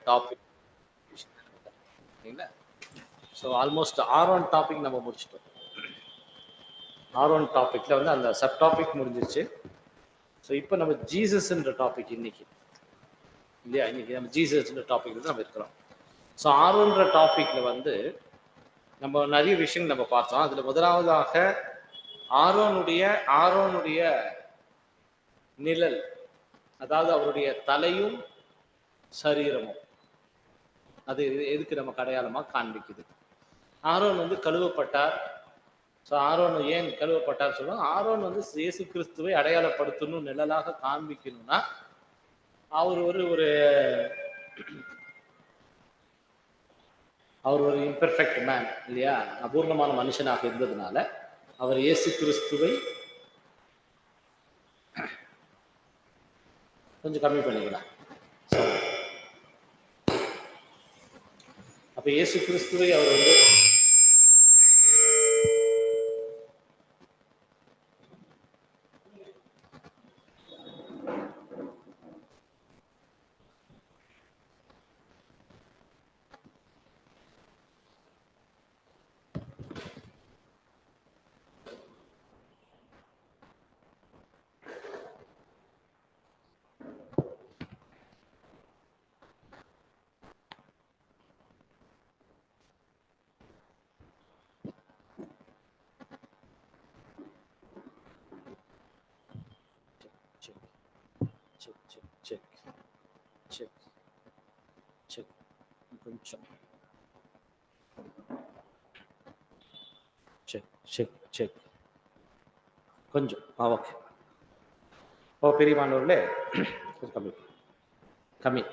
Topic சரிங்களா. So almost R one topic நம்ம முடிச்சிட்டோம். ஆர்1 டாபிக்ல வந்து அந்த சப் டாபிக் முடிஞ்சிருச்சு. ஸோ இப்போ நம்ம ஜீசஸ்ன்ற டாபிக் இன்னைக்கு இல்லையா, இன்னைக்கு நம்ம ஜீசஸ்ன்ற டாபிக் நம்ம இருக்கிறோம். ஸோ ஆர்1ன்ற டாபிக்ல வந்து நம்ம நிறைய விஷயங்கள் நம்ம பார்த்தோம். அதுல முதலாவதாக ஆரோனுடைய நிழல், அதாவது அவருடைய தலையும் சரீரமும், அது எதுக்கு நமக்கு அடையாளமா காண்பிக்குது. ஆரோன் வந்து கழுவப்பட்டார். ஸோ ஆரோன் ஏன் கழுவப்பட்டார் சொல்லுவோம். ஆரோன் வந்து இயேசு கிறிஸ்துவை அடையாளப்படுத்தணும், நிழலாக காண்பிக்கணும்னா அவர் ஒரு இம்பெர்ஃபெக்ட் மேன் இல்லையா, அபூர்ணமான மனுஷனாக இருந்ததுனால அவர் இயேசு கிறிஸ்துவை கொஞ்சம் கம்மி பண்ணிக்கலாம். அப்ப இயேசு கிறிஸ்துவை அவர் வந்து கொஞ்சம் கொஞ்சம் ஓகே. ஓ பெரியமானூர்ல கம்மி கம்மி.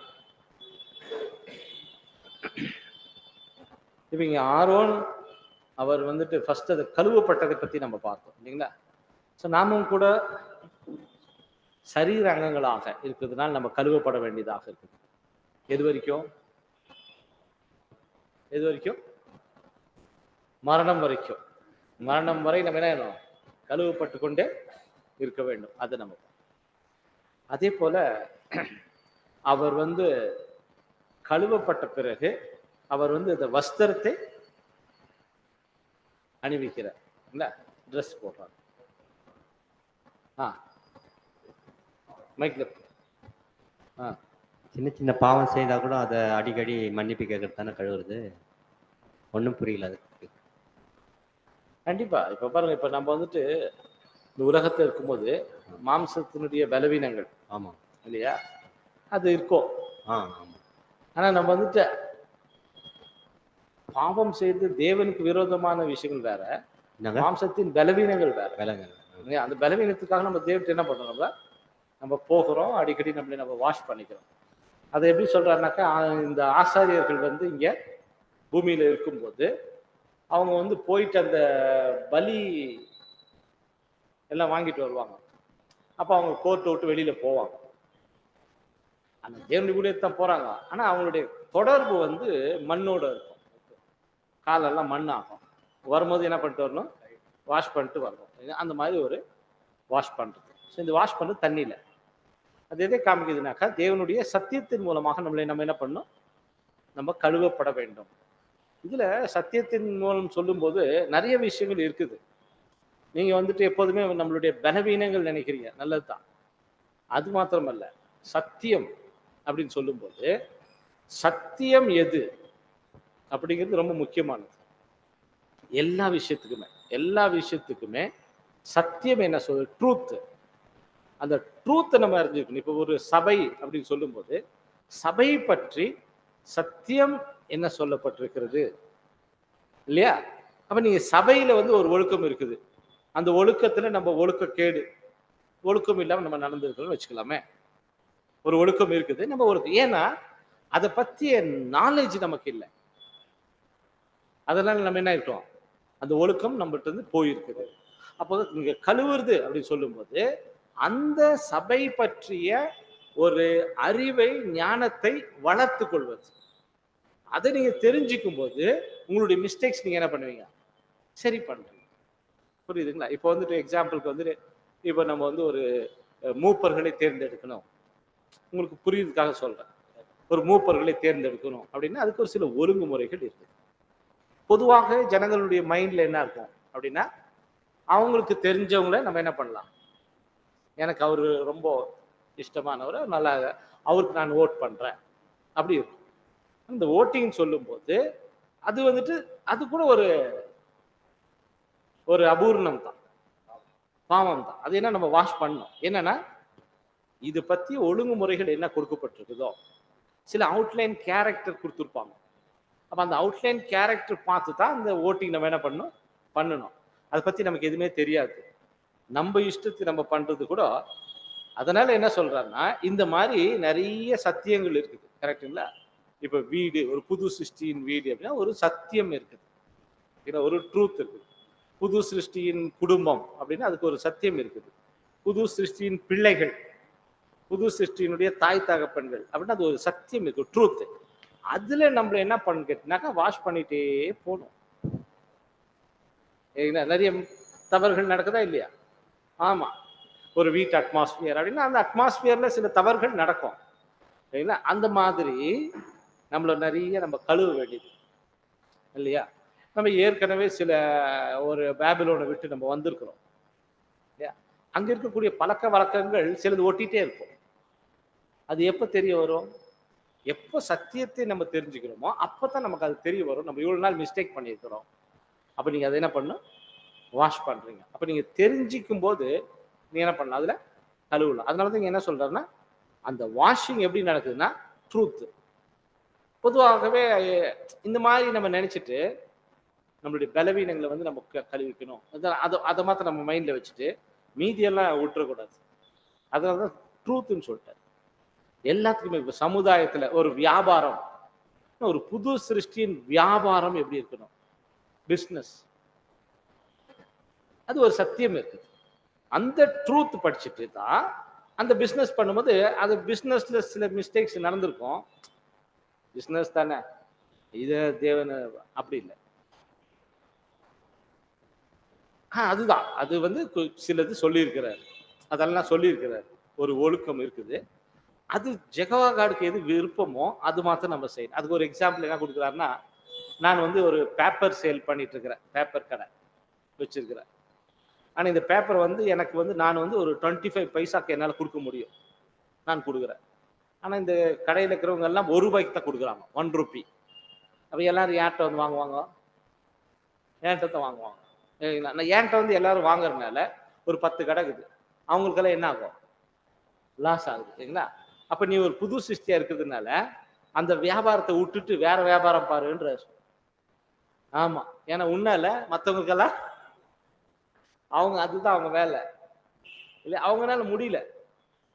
இப்போ இங்கே ஆரோன் அவர் வந்துட்டு ஃபர்ஸ்ட் அது கழுவப்பட்டதை பற்றி நம்ம பார்த்தோம் இல்லைங்களா. ஸோ நாமும் கூட சரீர அங்கங்களாக இருக்கிறதுனால நம்ம கழுவப்பட வேண்டியதாக இருக்குது. எது வரைக்கும்? மரணம் வரைக்கும். மரணம் வரை நம்ம என்ன கழுவப்பட்டு கொண்டே இருக்க வேண்டும். அது நம்ம அதே போல அவர் வந்து கழுவப்பட்ட பிறகு அவர் வந்து இந்த வஸ்திரத்தை அணிவிக்கிறார் இல்ல, ட்ரெஸ் போடுறார். மைக்ல சின்ன சின்ன பாவம் செய்தா கூட அதை அடிக்கடி மன்னிப்பு கேட்கறது தானே கழுவுறது. ஒன்றும் புரியல அதுக்கு. கண்டிப்பா. இப்ப பாருங்க, இப்ப நம்ம வந்துட்டு இந்த உலகத்துல இருக்கும்போது மாம்சத்தினுடைய பலவீனங்கள் ஆமா இல்லையா, அது இருக்கும். ஆமா. ஆனா நம்ம வந்துட்டு பாவம் செய்து தேவனுக்கு விரோதமான விஷயங்கள் வேற, மாம்சத்தின் பலவீனங்கள் வேற. அந்த பலவீனத்துக்காக நம்ம தேவத்தை என்ன பண்றோம், நம்ம போகிறோம், அடிக்கடி நம்ம வாஷ் பண்ணிக்கிறோம். அதை எப்படி சொல்றாருனாக்கா, இந்த ஆசாரியர்கள் வந்து இங்க பூமியில இருக்கும்போது அவங்க வந்து போயிட்டு அந்த பலி எல்லாம் வாங்கிட்டு வருவாங்க. அப்ப அவங்க கோர்ட்டை விட்டு வெளியில போவாங்க, அந்த தேவனுடைய ஊழியத்தான் போறாங்க. ஆனா அவங்களுடைய தொடர்பு வந்து மண்ணோட இருக்கும். காலெல்லாம் மண் ஆகும். வரும்போது என்ன பண்ணிட்டு வரணும், வாஷ் பண்ணிட்டு வரணும். அந்த மாதிரி ஒரு வாஷ் பண்றது. இந்த வாஷ் பண்றது தண்ணியில அது எதை காமிக்குதுனாக்கா, தேவனுடைய சத்தியத்தின் மூலமாக நம்ம என்ன பண்ணணும், நம்ம கழுவப்பட வேண்டும். இதுல சத்தியத்தின் மூலம் சொல்லும்போது நிறைய விஷயங்கள் இருக்குது. நீங்க வந்துட்டு எப்போதுமே நம்மளுடைய பலவீனங்கள் நினைக்கிறீங்க, நல்லதுதான். அது மாத்திரமல்ல, சத்தியம் அப்படின்னு சொல்லும்போது சத்தியம் எது அப்படிங்கிறது ரொம்ப முக்கியமானது. எல்லா விஷயத்துக்குமே சத்தியம் என்ன சொல்றது, ட்ரூத். அந்த ட்ரூத்தை நம்ம அறிஞ்சிருக்கணும். இப்போ ஒரு சபை அப்படின்னு சொல்லும்போது சபை பற்றி சத்தியம் என்ன சொல்லப்பட்டிருக்கிறது இல்லையா. அப்ப நீங்க சபையில வந்து ஒரு ஒழுக்கம் இருக்குது, அந்த ஒழுக்கத்துல நம்ம ஒழுக்கக்கேடு, ஒழுக்கம் இல்லாம நம்ம நடந்திருக்கிறோம்னு வச்சுக்கலாமே. ஒரு ஒழுக்கம் இருக்குது, நம்ம ஒழுக்கம், ஏன்னா அதை பத்திய நாலேஜ் நமக்கு இல்லை. அதனால நம்ம என்ன இருக்கோம், அந்த ஒழுக்கம் நம்மகிட்ட இருந்து போயிருக்குது. அப்போ நீங்க கழுவுறது அப்படின்னு சொல்லும்போது அந்த சபை பற்றிய ஒரு அறிவை, ஞானத்தை வளர்த்து கொள்வது. அதை நீங்க தெரிஞ்சுக்கும் போது உங்களுடைய மிஸ்டேக்ஸ் நீங்க என்ன பண்ணுவீங்க, சரி பண்றீங்க. புரியுதுங்களா? இப்போ வந்துட்டு எக்ஸாம்பிளுக்கு வந்துட்டு இப்போ நம்ம வந்து ஒரு மூப்பர்களை தேர்ந்தெடுக்கணும், உங்களுக்கு புரியுறதுக்காக சொல்றேன். ஒரு மூப்பர்களை தேர்ந்தெடுக்கணும் அப்படின்னா அதுக்கு ஒரு சில ஒழுங்குமுறைகள் இருக்குது. பொதுவாக ஜனங்களுடைய மைண்ட்ல என்ன இருக்கும் அப்படின்னா, அவங்களுக்கு தெரிஞ்சவங்கள நம்ம என்ன பண்ணலாம், எனக்கு அவரு ரொம்ப இஷ்டமானவர், நல்லா அவருக்கு நான் ஓட் பண்றேன் அப்படி இருக்கும். இந்த ஓட்டிங் சொல்லும்போது அது வந்துட்டு அது கூட ஒரு ஒரு அபூர்ணம் தான், பாவம் தான். அது என்ன நம்ம வாஷ் பண்ணணும். என்னன்னா இது பத்தி ஒழுங்குமுறைகள் என்ன கொடுக்கப்பட்டிருக்குதோ, சில அவுட்லைன் கேரக்டர் கொடுத்துருப்பாங்க. அப்ப அந்த அவுட்லைன் கேரக்டர் பார்த்து தான் அந்த ஓட்டிங் நம்ம என்ன பண்ணணும். அதை பத்தி நமக்கு எதுவுமே தெரியாது, நம்ம இஷ்டத்துக்கு நம்ம பண்றது கூட. அதனால என்ன சொல்றாருன்னா, இந்த மாதிரி நிறைய சத்தியங்கள் இருக்குது. கரெக்டுங்களா? இப்ப வீடு, ஒரு புது சிருஷ்டியின் வீடு அப்படின்னா ஒரு சத்தியம் இருக்குது, ஒரு ட்ரூத் இருக்குது. புது சிருஷ்டியின் குடும்பம் அப்படின்னா அதுக்கு ஒரு சத்தியம் இருக்குது. புது சிருஷ்டியின் பிள்ளைகள், புது சிருஷ்டியினுடைய தாய் தகப்பன்கள் அப்படின்னா அது ஒரு சத்தியம் இருக்கு, ட்ரூத். அதுல நம்மள என்ன பண்ணு கேட்டினாக்கா வாஷ் பண்ணிட்டே போகணும். நிறைய தவறுகள் நடக்குதா இல்லையா? ஆமா. ஒரு வீட்டு அட்மாஸ்பியர் அப்படின்னா அந்த அட்மாஸ்பியர்ல சில தவறுகள் நடக்கும், சரிங்களா? அந்த மாதிரி நம்மள நிறைய நம்ம கழுவ வேண்டியது இல்லையா? நம்ம ஏற்கனவே சில ஒரு பேபிலோனை விட்டு நம்ம வந்திருக்கிறோம் இல்லையா? அங்க இருக்கக்கூடிய பழக்க வழக்கங்கள் சிலது ஒட்டிட்டே இருக்கும். அது எப்ப தெரிய வரும்? எப்போ சத்தியத்தை நம்ம தெரிஞ்சுக்கிறோமோ அப்பதான் நமக்கு அது தெரிய வரும். நம்ம இவ்வளவு நாள் மிஸ்டேக் பண்ணியிருக்கிறோம், அப்ப நீங்க அதை என்ன பண்ணணும், வாஷ் பண்றீங்க. அப்ப நீங்க தெரிஞ்சிக்கும் போது நீங்க என்ன பண்ணலாம், அதுல கழுவலாம். அதனாலதான் இங்க என்ன சொல்றாருன்னா, அந்த வாஷிங் எப்படி நடக்குதுன்னா ட்ரூத். பொதுவாகவே இந்த மாதிரி நம்ம நினைச்சிட்டு நம்மளுடைய பலவீனங்களை வந்து நம்ம கழுவிக்கணும், அதை மாத்திரம் நம்ம மைண்ட்ல வச்சுட்டு மீதியெல்லாம் விட்டுறக்கூடாது. அதனாலதான் ட்ரூத்ன்னு சொல்லிட்டாரு. எல்லாத்துக்குமே இப்ப சமுதாயத்துல ஒரு வியாபாரம், ஒரு புது சிருஷ்டியின் வியாபாரம் எப்படி இருக்கணும், பிசினஸ், அது ஒரு சத்தியம் இருக்குது. அந்த ட்ரூத் படிச்சுட்டு தான் அந்த பிசினஸ் பண்ணும்போது, அது பிசினஸ்ல சில மிஸ்டேக்ஸ் நடந்திருக்கும். பிசினஸ் தானே இது, தேவன் அப்படி இல்லை. அதுதான் அது வந்து சிலது சொல்லியிருக்கிறார், அதெல்லாம் சொல்லியிருக்கிறார். ஒரு ஒழுக்கம் இருக்குது, அது ஜெகவா காடுக்கு எது விருப்பமோ அது மாத்திரம் நம்ம செய்யணும். அதுக்கு ஒரு எக்ஸாம்பிள் என்ன கொடுக்குறாருன்னா, நான் வந்து ஒரு பேப்பர் சேல் பண்ணிட்டு இருக்கிறேன், பேப்பர் கடை வச்சிருக்கிறேன். ஆனா இந்த பேப்பர் வந்து எனக்கு வந்து நான் வந்து ஒரு 25 பைசாக்கு என்னால் கொடுக்க முடியும், நான் கொடுக்குறேன். ஆனா இந்த கடையில் இருக்கிறவங்க எல்லாம் ₹1 தான் கொடுக்குறாங்க, 1 ரூபி. அப்ப எல்லாரும் யார்கிட்ட வந்து வாங்குவாங்க, என்கிட்ட தான் வாங்குவாங்க. நான் என்கிட்ட வந்து எல்லாரும் வாங்குறதுனால ஒரு 10 கடை இருக்குது, அவங்களுக்கெல்லாம் என்ன ஆகும், லாஸ் ஆகுது, சரிங்களா? அப்ப நீ ஒரு புது சிருஷ்டியா இருக்கிறதுனால அந்த வியாபாரத்தை விட்டுட்டு வேற வியாபாரம் பாருன்ற. ஆமா, ஏன்னா உன்னால மற்றவங்களுக்கெல்லாம் அவங்க அதுதான் அவங்க வேலை இல்லை, அவங்களால முடியல.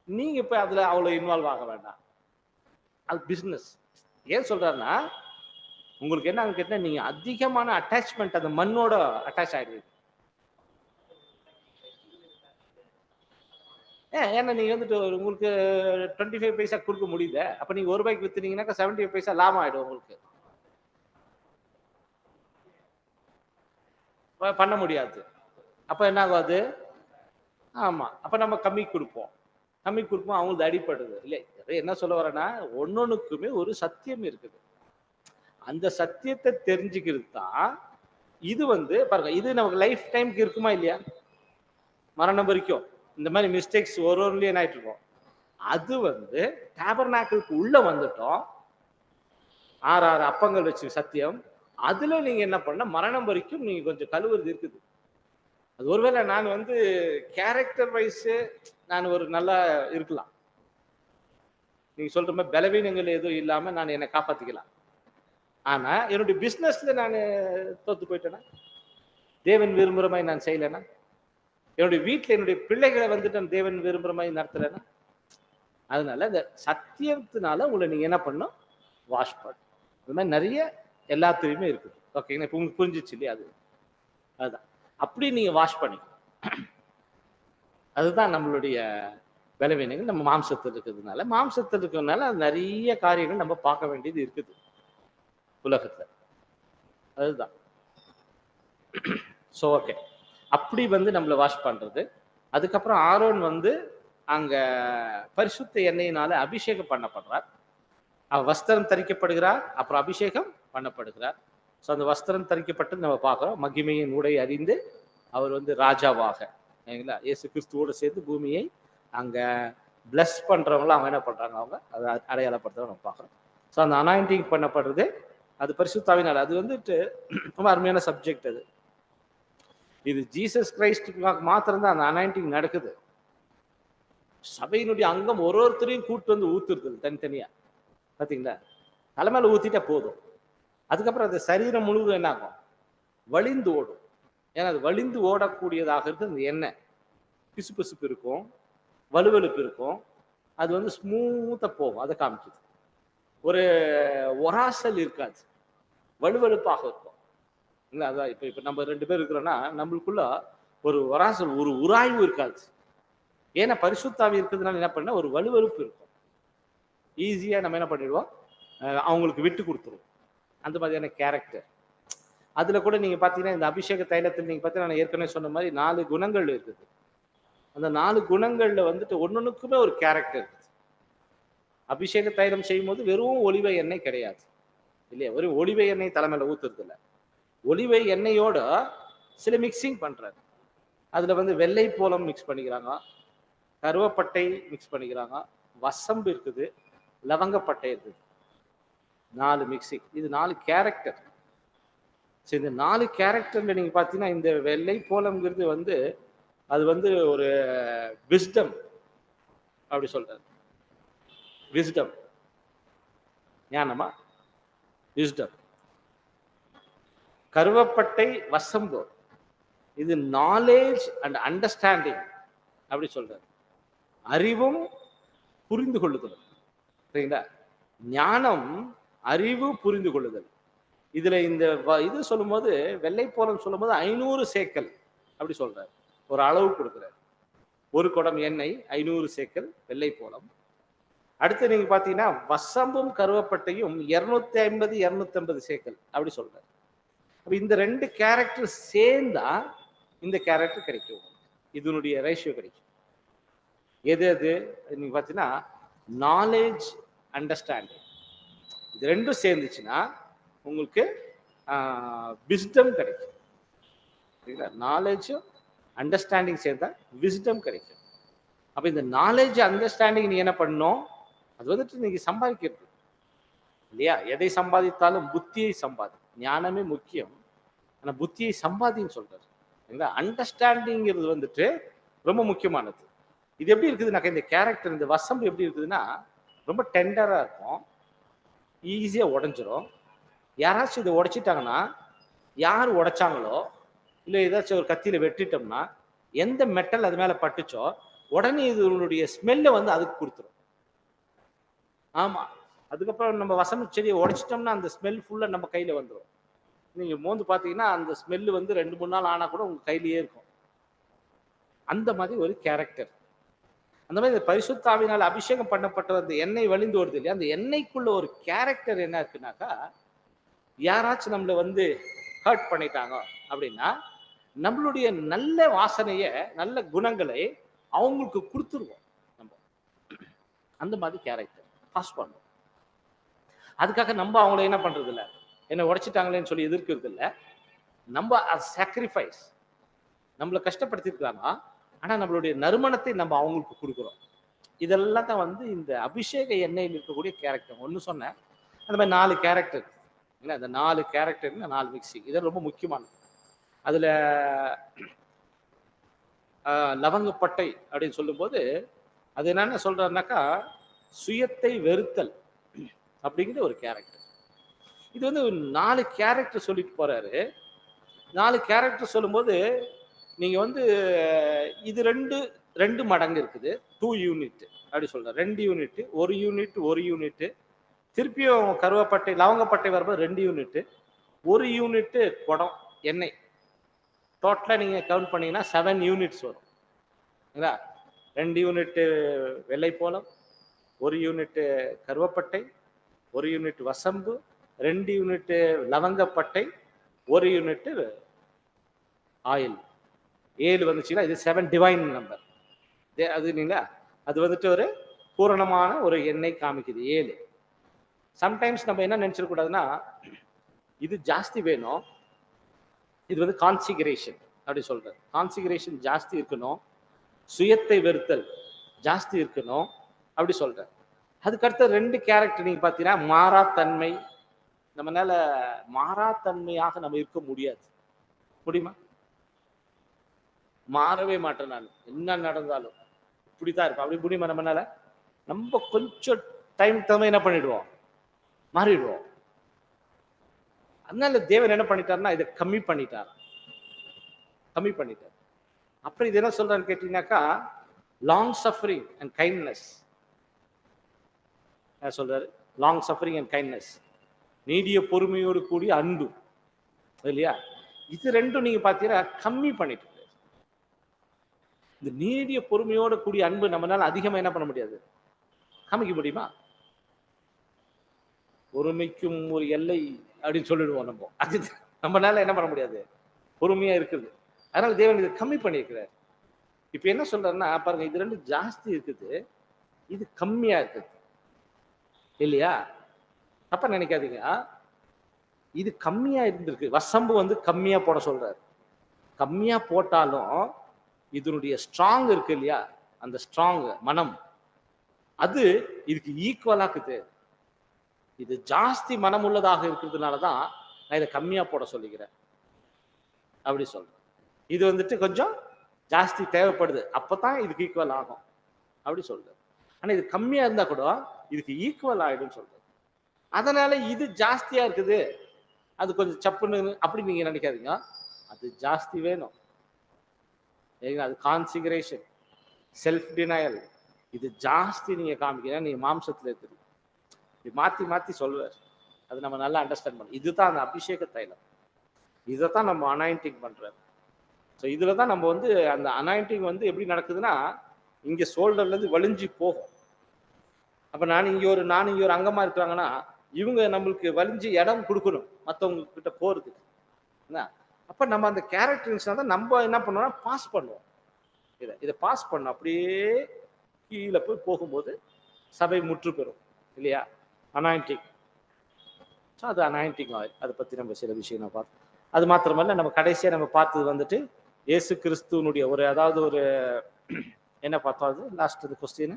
நீங்க இப்ப அதுல அவ்வளவு இன்வால்வ் ஆக வேண்டாம், அது பிசினஸ். ஏன் சொல்றாருன்னா, உங்களுக்கு என்ன கேட்டா நீங்க அதிகமான அட்டாச்மெண்ட் அந்த மண்ணோட அட்டாச் ஆயிடுவீங்க. ஏன்னா நீங்க வந்துட்டு உங்களுக்கு 25 பைசா கொடுக்க முடியுது, அப்ப நீங்க ₹1 வித்துனீங்கன்னாக்கா 75 பைசா லாபம் ஆயிடும் உங்களுக்கு. பண்ண முடியாது. அப்ப என்ன ஆகும் அது? ஆமா, அப்ப நம்ம கம்மி கொடுப்போம், அவங்களுக்கு அடிப்படுது இல்லை. என்ன சொல்ல வரேன்னா, ஒன்னொன்னுக்குமே ஒரு சத்தியம் இருக்குது. அந்த சத்தியத்தை தெரிஞ்சுக்கிறது தான் இது வந்து பாருங்க, இது நமக்கு லைஃப் டைம்க்கு இருக்குமா இல்லையா? மரணம் வரைக்கும் இந்த மாதிரி மிஸ்டேக்ஸ் ஒருவர்லயே என்ன ஆயிட்டு இருக்கோம். அது வந்து டேபர்நாக்கிளுக்கு உள்ள வந்துட்டோம், 6 அப்பங்கள் வச்சு சத்தியம். அதுல நீங்க என்ன பண்ண, மரணம் வரைக்கும் நீங்க கொஞ்சம் கழுவுறது இருக்குது. அது ஒருவேளை நான் வந்து கேரக்டர் வைஸ் நான் ஒரு நல்லா இருக்கலாம், நீங்க சொல்ற மாதிரி பலவீனங்கள் எதுவும் இல்லாம நான் என்னை காப்பாத்திக்கலாம். ஆனா என்னுடைய பிசினஸ்ல நான் தோத்து போயிட்டேன்னா, தேவன் விரும்புற மாதிரி நான் செய்யலைன்னா, என்னுடைய வீட்டுல என்னுடைய பிள்ளைகளை வந்துட்டு நான் தேவன் விரும்புற மாதிரி நடத்தலைன்னா, அதனால இந்த சத்தியத்தினால உங்களை நீங்க என்ன பண்ணும், வாஷ் பண்ணும். அது மாதிரி நிறைய எல்லாத்துலயுமே இருக்குது. ஓகேங்களா? இப்ப உங்களுக்கு புரிஞ்சிச்சு இல்லையா? அதுதான் அப்படி நீங்க வாஷ் பண்ணிக்கணும். அதுதான் நம்மளுடைய பலவீனங்கள். நம்ம மாம்சத்தில் இருக்கிறதுனால நிறைய காரியங்கள் நம்ம பார்க்க வேண்டியது இருக்குது உலகத்துல. அதுதான். ஸோ ஓகே, அப்படி வந்து நம்மளை வாஷ் பண்றது. அதுக்கப்புறம் ஆரோன் வந்து அங்க பரிசுத்த எண்ணெயினால அபிஷேகம் பண்ணப்படுறார். அவர் வஸ்திரம் தரிக்கப்படுகிறார், அப்புறம் அபிஷேகம் பண்ணப்படுகிறார். ஸோ அந்த வஸ்திரம் தரிக்கப்பட்டு நம்ம பார்க்குறோம். மகிமையின் உடை அறிந்து அவர் வந்து ராஜாவாக, சரிங்களா, இயேசு கிறிஸ்துவோடு சேர்ந்து பூமியை அங்கே பிளஸ் பண்ணுறவங்களாம் அவங்க என்ன பண்ணுறாங்க, அவங்க அதை அடையாளப்படுத்துறத நம்ம பார்க்குறோம். ஸோ அந்த அனாயிண்டிங் பண்ணப்படுறது அது பரிசுத்தாவினால். அது வந்துட்டு ரொம்ப அருமையான சப்ஜெக்ட். அது இது ஜீசஸ் கிரைஸ்டுக்காக மாத்திரம்தான் அந்த அனாயிண்டிங் நடக்குது. சபையினுடைய அங்கம் ஒருத்தரையும் கூட்டு வந்து ஊத்துறது தனித்தனியா, பார்த்தீங்களா, தலைமையில ஊத்திட்டா போதும். அதுக்கப்புறம் அது சரீரம் முழுவதும் என்ன ஆகும், வலிந்து ஓடும். ஏன்னா அது வலிந்து ஓடக்கூடியதாக இருக்கு. அந்த எண்ணெய் பிசுபிசுப்பு இருக்கும், வலுவலுப்பு இருக்கும், அது வந்து ஸ்மூத்தா போகும். அதை காமிக்குது. ஒரு ஒராசல் இருக்காது, வலுவலுப்பாக இருக்கும். இல்லை அதான் இப்ப நம்ம 2 பேர் இருக்கிறோம்னா நம்மளுக்குள்ள ஒரு ஒராசல், ஒரு உராய்வு இருக்காது. ஏன்னா பரிசுத்தாவி இருக்கிறதுனால என்ன பண்ண, ஒரு வலுவலுப்பு இருக்கும். ஈஸியா நம்ம என்ன பண்ணிடுவோம், அவங்களுக்கு விட்டு கொடுத்துருவோம். அந்த மாதிரியான கேரக்டர். அதுல கூட நீங்க பாத்தீங்கன்னா இந்த அபிஷேக தைலத்தில் நீங்க பாத்தீங்கன்னா நான் ஏற்கனவே சொன்ன மாதிரி 4 குணங்கள் இருக்குது. அந்த 4 குணங்கள்ல வந்துட்டு ஒன்னொன்னுக்குமே ஒரு கேரக்டர் இருக்குது. அபிஷேக தைலம் செய்யும் போது வெறும் ஒலிவ எண்ணெய் கிடையாது இல்லையா, வெறும் ஒலிவ எண்ணெய் தலைமையில ஊத்துறது இல்லை. ஒலிவை எண்ணெயோட சில மிக்சிங் பண்றாரு. அதுல வந்து வெள்ளை போலம் மிக்ஸ் பண்ணிக்கிறாங்க, கருவப்பட்டை மிக்ஸ் பண்ணிக்கிறாங்க, வசம்பு இருக்குது, லவங்கப்பட்டை இருக்குது. 4 மிக்சிங். இது 4 கேரக்டர். சரி, இந்த 4 கேரக்டர்ல நீங்க பாத்தீங்கன்னா இந்த வெள்ளை போலம்ங்கிறது வந்து அது வந்து ஒரு விஸ்டம் அப்படி சொல்றாரு. விஸ்டம் ஞானமா, விஸ்டம். கருவப்பட்டை வசம்பு இது நாலேஜ் அண்ட் அண்டர்ஸ்டாண்டிங் அப்படி சொல்றாரு. அறிவும் புரிந்து கொள்ளுதல், சரிங்களா. ஞானம், அறிவு, புரிந்து கொள்ளுதல். இதுல இந்த இது சொல்லும் போது வெள்ளை போலம் சொல்லும் போது 500 சேக்கல் அப்படி சொல்றாரு. ஒரு அளவு கொடுக்குறாரு. ஒரு குடம் எண்ணெய் 500 சேக்கல் வெள்ளை போலம். அடுத்து நீங்க பாத்தீங்கன்னா வசம்பும் கருவப்பட்டையும் 250 250 சேக்கல் அப்படி சொல்றாரு. அப்ப இந்த 2 கேரக்டர் சேர்ந்தா இந்த கேரக்டர் கிடைக்கும், இதனுடைய ரேஷியோ கிடைக்கும். எது எது நீங்க பாத்தீங்கன்னா நாலேஜ், அண்டர்ஸ்டாண்டிங், இது ரெண்டும் சேர்ந்துச்சுன்னா உங்களுக்கு விஸ்டம் கிடைக்கும், சரிங்களா. நாலேஜும் அண்டர்ஸ்டாண்டிங் சேர்ந்தா விஸ்டம் கிடைக்கும். அப்ப இந்த நாலேஜ் அண்டர்ஸ்டாண்டிங் நீ என்ன பண்ணணும், அது வந்துட்டு நீங்க சம்பாதிக்கிறது இல்லையா. எதை சம்பாதித்தாலும் புத்தியை சம்பாதி. ஞானமே முக்கியம், ஆனா புத்தியை சம்பாதின்னு சொல்றாரு, சரிங்களா. அண்டர்ஸ்டாண்டிங்கிறது வந்துட்டு ரொம்ப முக்கியமானது. இது எப்படி இருக்குதுனாக்கா இந்த கேரக்டர், இந்த வசம்பு எப்படி இருக்குதுன்னா ரொம்ப டெண்டரா இருக்கும், ஈஸியா உடைஞ்சிரும். யாராச்சும் இதை உடைச்சிட்டாங்கன்னா, யார் உடைச்சாங்களோ இல்லை ஏதாச்சும் ஒரு கத்தியில வெட்டிட்டோம்னா எந்த மெட்டல் அது மேல பட்டுச்சோ உடனே இதனுடைய ஸ்மெல்லை வந்து அதுக்கு கொடுத்துரும். ஆமா, அதுக்கப்புறம் நம்ம வசம்பு செடியை உடைச்சிட்டோம்னா அந்த ஸ்மெல் ஃபுல்லா நம்ம கையில வந்துடும். நீங்க மோந்து பார்த்தீங்கன்னா அந்த ஸ்மெல்லு வந்து 2-3 நாள் ஆனா கூட உங்க கையிலேயே இருக்கும். அந்த மாதிரி ஒரு கேரக்டர். அந்த மாதிரி பரிசுத்தாவினால் அபிஷேகம் பண்ணப்பட்ட அந்த எண்ணெய் வழிந்து வருது இல்லையா, அந்த எண்ணெய்க்குள்ள ஒரு கேரக்டர் என்ன இருக்குனாக்கா, யாராச்சும் நம்மளை வந்து ஹர்ட் பண்ணிட்டாங்க அப்படின்னா நம்மளுடைய நல்ல வாசனைய, நல்ல குணங்களை அவங்களுக்கு கொடுத்துருவோம் நம்ம. அந்த மாதிரி கேரக்டர் பாஸ் பண்ணுவோம். அதுக்காக நம்ம அவங்கள என்ன பண்றது இல்லை, என்ன உடைச்சிட்டாங்களேன்னு சொல்லி எதிர்க்கிறது இல்லை. நம்ம சாக்ரிஃபைஸ், நம்மளை கஷ்டப்படுத்திருக்காங்க, ஆனா நம்மளுடைய நறுமணத்தை நம்ம அவங்களுக்கு கொடுக்குறோம். இதெல்லாம் தான் வந்து இந்த அபிஷேக எண்ணெயில் இருக்கக்கூடிய கேரக்டர். ஒன்று சொன்னேன், அந்த மாதிரி 4 கேரக்டர் இல்லை, அந்த 4 கேரக்டர் 4 மிக்சிங், இது ரொம்ப முக்கியமானது. அதுல லவங்கப்பட்டை அப்படின்னு சொல்லும்போது அது என்னன்னு சொல்றாருனாக்கா சுயத்தை வெறுத்தல் அப்படிங்கிற ஒரு கேரக்டர். இது வந்து 4 கேரக்டர் சொல்லிட்டு போறாரு. 4 கேரக்டர் சொல்லும்போது நீங்க வந்து இது ரெண்டு மடங்கு இருக்குது, 2 யூனிட் அப்படி சொல்றாரு. 2 யூனிட், 1 யூனிட், 1 யூனிட், திருப்பியும் கருவப்பட்டை லவங்கப்பட்டை வரும்போது 2 யூனிட், 1 யூனிட் குடம் எண்ணெய். டோட்டலா நீங்க கவுண்ட் பண்ணீங்கன்னா 7 யூனிட்ஸ் வரும், 2 யூனிட் வெள்ளை போலம், 1 யூனிட் கருவப்பட்டை, 1 யூனிட் வசம்பு, 2 யூனிட் லவங்கப்பட்டை, 1 யூனிட் ஆயில். 7 வந்துச்சுன்னா இது 7 டிவைன் நம்பர். அது இல்லைங்களா, அது வந்துட்டு ஒரு பூரணமான ஒரு எண்ணெய் காமிக்குது 7. சம்டைம்ஸ் நம்ம என்ன நினைச்சிடக்கூடாதுன்னா, இது ஜாஸ்தி வேணும், இது வந்து கான்சிகரேஷன் அப்படி சொல்றாரு. கான்சிகரேஷன் ஜாஸ்தி இருக்கணும், சுயத்தை வெறுத்தல் ஜாஸ்தி இருக்கணும் அப்படி சொல்றாரு. அதுக்கடுத்த 2 கேரக்டர் நீங்க பாத்தீங்கன்னா, மாறாத்தன்மை. நம்மளால மாறாத்தன்மையாக நம்ம இருக்க முடியாது. முடியுமா? மாறவே மாட்டேன் நான், என்ன நடந்தாலும் இப்படித்தான் இருப்பேன். அப்படி முடியுமா நம்மளால? நம்ம கொஞ்சம் டைம் தவிர என்ன பண்ணிடுவோம், மாறிடுவோம். அதனால தேவன் என்ன பண்ணிட்டாருன்னா, இதை கம்மி பண்ணிட்டார். அப்புறம் இது என்ன சொல்றான்னு கேட்டீங்கன்னாக்கா, லாங் சஃபரிங் அண்ட் கைண்ட்னஸ் சொல்றாரு. லாங் சஃபரிங் அண்ட் கைண்ட்னஸ், நீடிய பொறுமையோடு கூடிய அன்பு, இல்லையா? இது 2 நீங்க பாத்தீங்கன்னா கம்மி பண்ணிட்டு. இந்த நீடிய பொறுமையோடு கூடிய அன்பு நம்மளால அதிகமா என்ன பண்ண முடியாது, காமிக்க முடியுமா? பொறுமைக்கும் ஒரு எல்லை அப்படின்னு சொல்லிடுவோம் நம்ம. அது நம்மளால என்ன பண்ண முடியாது, பொறுமையா இருக்குது. அதனால தேவன் இதை கம்மி பண்ணியிருக்கிறார். இப்ப என்ன சொல்றாருன்னா பாருங்க, இது 2 ஜாஸ்தி இருக்குது, இது கம்மியா இருக்குது, இல்லையா? தப்பா நினைக்காதீங்க. இது கம்மியா இருந்திருக்கு. வசம்பு வந்து கம்மியா போட சொல்றாரு. கம்மியா போட்டாலும் இதனுடைய ஸ்ட்ராங் இருக்கு இல்லையா, அந்த ஸ்ட்ராங் மனம் அது இதுக்கு ஈக்குவலாக்குது. இது ஜாஸ்தி மனம் உள்ளதாக இருக்கிறதுனாலதான் நான் இதை கம்மியா போட சொல்லிக்கிறேன் அப்படி சொல்றேன். இது வந்துட்டு கொஞ்சம் ஜாஸ்தி தேவைப்படுது, அப்பதான் இதுக்கு ஈக்குவல் ஆகும் அப்படி சொல்றேன். ஆனா இது கம்மியா இருந்தா கூட இதுக்கு ஈக்குவல் ஆயிடும் சொல்றேன். அதனால இது ஜாஸ்தியா இருக்குது, அது கொஞ்சம் சப்புன்னு அப்படி நீங்க நினைக்காதீங்க. அது ஜாஸ்தி வேணும். அது கான்சிகரேஷன், செல்ஃப் டினையல், இது ஜாஸ்தி நீங்க காமிக்கிறீங்க, நீங்க மாம்சத்துல இருக்குது. இது மாத்தி மாத்தி சொல்வார். அது நம்ம நல்லா அண்டர்ஸ்டாண்ட் பண்ணணும். இதுதான் அந்த அபிஷேக தைலம், இதைத்தான் நம்ம அனாயிண்டிங் பண்றாரு. ஸோ இதுல தான் நம்ம வந்து அந்த அனாயிண்டிங் வந்து எப்படி நடக்குதுன்னா, இங்க ஷோல்டர்ல இருந்து வலிஞ்சு போகும். அப்ப நான் இங்க ஒரு அங்கமா இருக்கிறாங்கன்னா, இவங்க நம்மளுக்கு வலிஞ்சு இடம் கொடுக்கணும் மற்றவங்க கிட்ட போறதுக்கு. என்ன அப்ப நம்ம அந்த கேரக்டரிங்ஸ் தான் நம்ம என்ன பண்ணுவோம்னா பாஸ் பண்ணுவோம். இதை பாஸ் பண்ணோம், அப்படியே கீழே போய் போகும்போது சபை முற்று பெறும், இல்லையா? அனாயிண்டிங். ஸோ அது அனாயிண்டிங் ஆயில். அதை பத்தி நம்ம சில விஷயம் நான் பார்த்தோம். அது மாத்திரமல்ல, நம்ம கடைசியா நம்ம பார்த்தது வந்துட்டு இயேசு கிறிஸ்துவனுடைய ஒரு, அதாவது ஒரு என்ன பார்த்தோம், அது லாஸ்ட் கொஸ்டின்,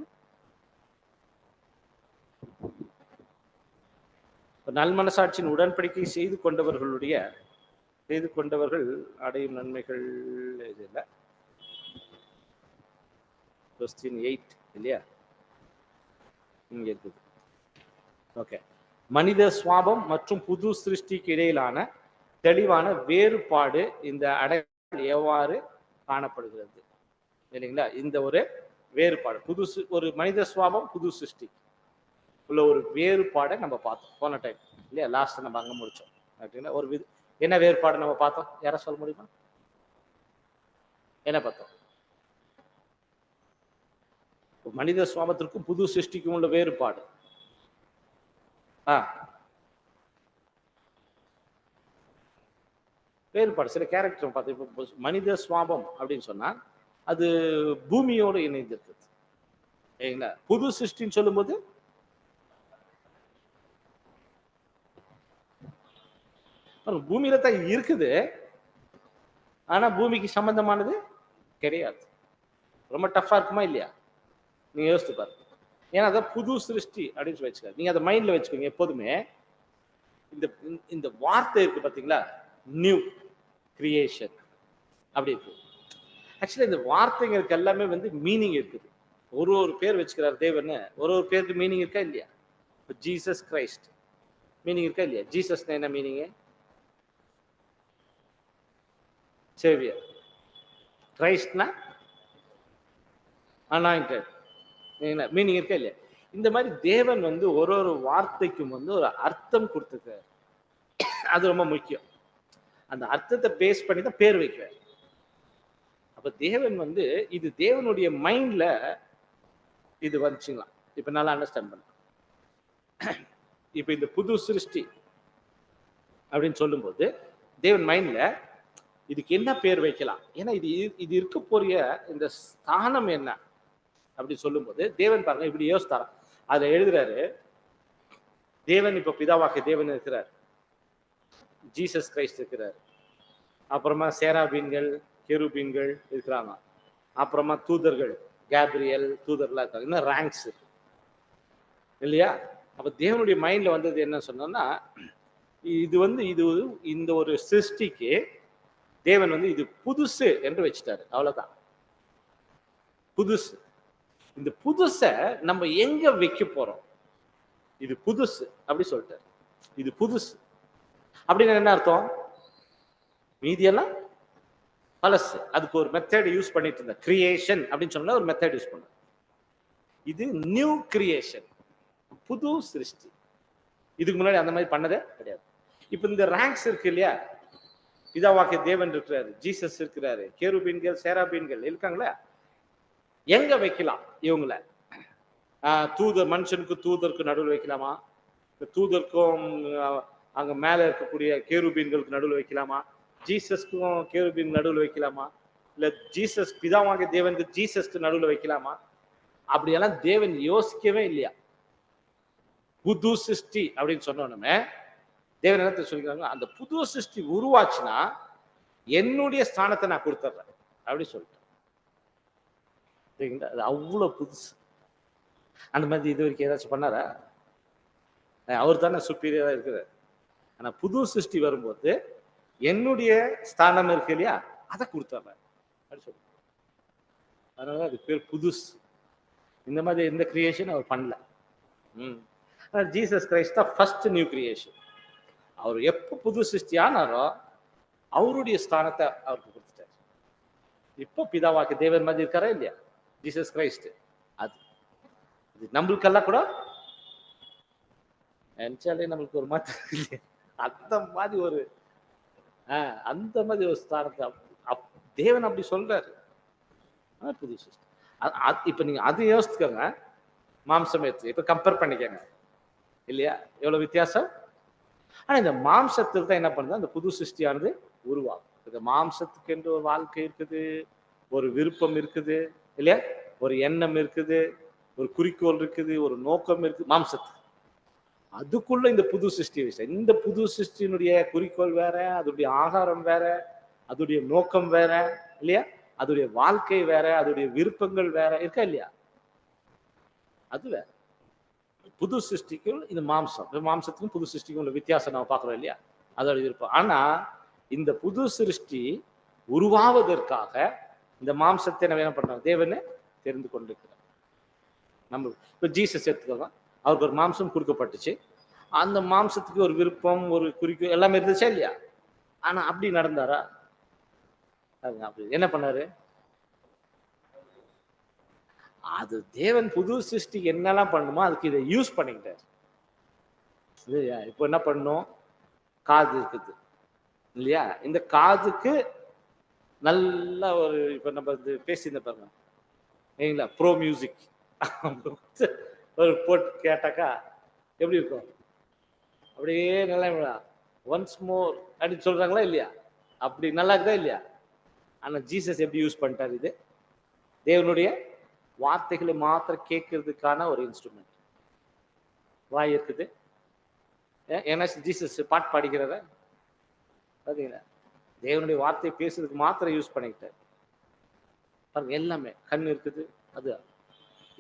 நல்மனசாட்சியின் உடன்படிக்கை செய்து கொண்டவர்கள் அடையும் நன்மைகள். இது இல்லை, கொஸ்டின் 8 இல்லையா, இங்க இருக்குது. ஓகே. மனித சுவாபம் மற்றும் புது சிருஷ்டிக்கு இடையிலான தெளிவான வேறுபாடு இந்த அடையாளம் எவ்வாறு காணப்படுகிறது, இல்லைங்களா? இந்த ஒரு வேறுபாடு, ஒரு மனித சுவாபம் புது சிருஷ்டி உள்ள ஒரு வேறுபாடை நம்ம பார்த்தோம் போன டைம், இல்லையா? லாஸ்ட் நம்ம அங்க முடிச்சோம். அப்படின்னா ஒரு என்ன வேறுபாடு நம்ம பார்த்தோம், யார சொல்ல முடியுமா? என்ன பார்த்தோம்? மனித சுவாபத்திற்கும் புது சிருஷ்டிக்கும் உள்ள வேறுபாடு. வேறுபாடு சில கேரக்டர் பார்த்து. இப்போ மனித சுவாபம் அப்படின்னு சொன்னா அது பூமியோடு இணைந்திருக்குது, சரிங்களா? புது சிருஷ்டின்னு சொல்லும்போது பூமியில தான் இருக்குது, ஆனா பூமிக்கு சம்பந்தமானது கிடையாது. ரொம்ப டஃபா இருக்குமா இல்லையா? நீங்க யோசித்து பாருங்க. ஏன்னா அதான் புது சிருஷ்டி அப்படின்னு வச்சுக்க, நீங்க அதை மைண்ட்ல வச்சுக்கோங்க எப்போதுமே. இந்த வார்த்தை இருக்கு பாத்தீங்களா, நியூ கிரியேஷன் அப்படி இருக்கு. ஆக்சுவலி இந்த வார்த்தைங்களுக்கு எல்லாமே வந்து மீனிங் இருக்குது. ஒரு பேர் வச்சுக்கிறார் தேவன், ஒரு பேருக்கு மீனிங் இருக்கா இல்லையா? ஜீசஸ் கிரைஸ்ட் மீனிங் இருக்கா இல்லையா? ஜீசஸ் என்ன மீனிங்? சேவியர். கிரைஸ்ட்னா அனாயிண்டட், மீனிங் இருக்கா இல்லையா? இந்த மாதிரி தேவன் வந்து ஒரு வார்த்தைக்கும் வந்து ஒரு அர்த்தம் கொடுத்துருக்காரு. அது ரொம்ப முக்கியம். அந்த அர்த்தத்தை பேஸ் பண்ணி தான் பேர் வைக்கிறார். அப்ப தேவன் வந்து இது தேவனுடைய மைண்ட்ல இது வந்துச்சுங்களா? இப்ப நல்லா அண்டர்ஸ்டாண்ட் பண்ண. இப்ப இந்த புது சிருஷ்டி அப்படின்னு சொல்லும்போது தேவன் மைண்ட்ல இதுக்கு என்ன பேர் வைக்கலாம், ஏன்னா இது இருக்க போறிய இந்த ஸ்தானம் என்ன அப்படி சொல்லும்போது தேவன் பாருங்க இப்படி யோசித்தாராம். அதுல எழுதுறாரு, தேவன் இப்ப பிதாவாகிய தேவன் இருக்கிறார், ஜீசஸ் கிரைஸ்ட் இருக்கிறார், அப்புறமா சேராபீன்கள் கெருபீன்கள் இருக்கிறாங்க, அப்புறமா தூதர்கள் கேப்ரியல் தூதர்லாம் இருக்காங்க, இன்னும் ரேங்க்ஸ் இல்லையா? அப்ப தேவனுடைய மைண்ட்ல வந்தது என்ன சொன்னோம்னா, இது இந்த ஒரு சிருஷ்டிக்கு தேவன் இது புதுசு என்று வச்சுட்டாரு. அவ்வளவுதான், புதுசு. இந்த புதுச நம்ம எங்க வைக்க போறோம்? இது புதுசு அப்படி சொல்லிட்டாரு. இது புதுசு அப்படின்னு என்ன அர்த்தம்? மீதியெல்லாம் பழசு. அதுக்கு ஒரு மெத்தட் யூஸ் பண்ணிட்டு இருந்த கிரியேஷன் அப்படின்னு சொன்னா ஒரு மெத்தட் யூஸ் பண்ண. இது நியூ கிரியேஷன், புது சிருஷ்டி. இதுக்கு முன்னாடி அந்த மாதிரி பண்ணதே கிடையாது. இப்ப இந்த ரேங்க்ஸ் இருக்கு இல்லையா, பிதாவாகிய தேவன் இருக்கிறாரு, ஜீசஸ் இருக்கிறாரு, கேருபீன்கள் சேராபீன்கள் இருக்காங்களா, எங்க வைக்கலாம் இவங்கள? தூதர், மனுஷனுக்கு தூதருக்கு நடுவில் வைக்கலாமா? தூதருக்கும் அங்க மேல இருக்கக்கூடிய கேருபீன்களுக்கு நடுவில் வைக்கலாமா? ஜீசஸ்க்கும் கேருபீன் நடுவில் வைக்கலாமா? இல்ல ஜீசஸ் பிதாவாகிய தேவனுக்கு ஜீசஸ்க்கு நடுவில் வைக்கலாமா? அப்படியெல்லாம் தேவன் யோசிக்கவே இல்லையா. புது சிருஷ்டி அப்படின்னு சொன்னோன்னுமே தேவன் என்ன சொல்லிக்கிறாங்க, அந்த புது சிருஷ்டி உருவாச்சுன்னா என்னுடைய ஸ்தானத்தை நான் கொடுத்துட்றேன் அப்படி சொல்லிட்டேன். சரிங்களா? அது அவ்வளவு புதுசு. அந்த மாதிரி இது வரைக்கும் ஏதாச்சும் பண்ணாரா? அவர் தானே சுப்பீரியரா இருக்கிறார். ஆனா புது சிருஷ்டி வரும்போது என்னுடைய ஸ்தானம் இருக்கு இல்லையா, அதை கொடுத்துட்றேன் அப்படி சொல்லுங்க. அதனால அது பேர் புதுசு. இந்த மாதிரி எந்த கிரியேஷன் அவர் பண்ணல. ஜீசஸ் கிரைஸ்ட் தான் ஃபர்ஸ்ட் நியூ கிரியேஷன். அவர் எப்போ புது சிருஷ்டி ஆனாரோ அவருடைய ஸ்தானத்தை அவருக்கு கொடுத்துட்டார். இப்போ பிதாவாக்கு தேவன் மாதிரி இருக்காரா இல்லையா ஜீசஸ் கிரைஸ்ட்? அது நம்மளுக்கெல்லாம் கூட நினைச்சாலே நம்மளுக்கு ஒரு மாதிரி அந்த மாதிரி ஒரு ஸ்தானத்தை தேவன் அப்படி சொல்றாரு. புது சிருஷ்டி. இப்ப நீங்க அது யோசிச்சுக்கோங்க, மாம்சம் எடுத்து இப்ப கம்பேர் பண்ணிக்கங்க இல்லையா, எவ்வளவு வித்தியாசம். ஆனா இந்த மாம்சத்தில் தான் என்ன பண்ணுது, அந்த புது சிருஷ்டியானது உருவாகும். இந்த மாம்சத்துக்கு என்று ஒரு வாழ்க்கை இருக்குது, ஒரு விருப்பம் இருக்குது இல்லையா, ஒரு எண்ணம் இருக்குது, ஒரு குறிக்கோள் இருக்குது, ஒரு நோக்கம் இருக்குது மாம்சத்துக்கு. அதுக்குள்ள இந்த புது சிருஷ்டி விஷயம். இந்த புது சிருஷ்டியினுடைய குறிக்கோள் வேற, அதோடைய ஆகாரம் வேற, அதோடைய நோக்கம் வேற இல்லையா, அதோடைய வாழ்க்கை வேற, அதோடைய விருப்பங்கள் வேற இருக்கா இல்லையா, அது வேற. புது சிருஷ்டிக்கும் இந்த மாம்சத்துக்கும் புது சிருஷ்டிக்கும் உள்ள வித்தியாசம் நம்ம பார்க்கிறோம் இல்லையா, அதோட விருப்பம். ஆனா இந்த புது சிருஷ்டி உருவாவதற்காக இந்த மாம்சத்தை நம்ம என்ன பண்றோம், தேவனை தெரிந்து கொண்டிருக்கிறோம். நம்ம இப்ப ஜீசஸ் எடுத்துக்கோங்க, அவருக்கு ஒரு மாம்சம் கொடுக்கப்பட்டுச்சு, அந்த மாம்சத்துக்கு ஒரு விருப்பம், ஒரு குறிக்கோள் எல்லாமே இருந்துச்சா இல்லையா. ஆனா அப்படி நடந்தாரா? அப்படி என்ன பண்ணாரு? அது தேவன் புது சிருஷ்டி என்னெல்லாம் பண்ணுமோ அதுக்கு இதை யூஸ் பண்ணிக்கிட்டார். இப்போ என்ன பண்ணும், காது இருக்குது இல்லையா, இந்த காதுக்கு நல்ல ஒரு இப்ப நம்ம பேசியிருந்த பாருங்க இல்லைங்களா, ப்ரோ மியூசிக் ஒரு போட்டு கேட்டாக்கா எப்படி இருக்கும், அப்படியே நல்லா ஒன்ஸ் மோர் அப்படின்னு சொல்றாங்களா இல்லையா, அப்படி நல்லா இருக்குதா இல்லையா. ஆனா ஜீசஸ் எப்படி யூஸ் பண்ணிட்டாரு, இது தேவனுடைய வார்த்தைகளை மாத்திரம் கேட்கறதுக்கான ஒரு இன்ஸ்ட்ருமெண்ட். வாய் இருக்குது, ஏன்னா ஜீசஸ் பாட்டு பாடிக்கிறத பாத்தீங்களா, தேவனுடைய வார்த்தையை பேசுறதுக்கு மாத்திரம் யூஸ் பண்ணிக்கிட்டார் பாருங்க. எல்லாமே கண் இருக்குது, அது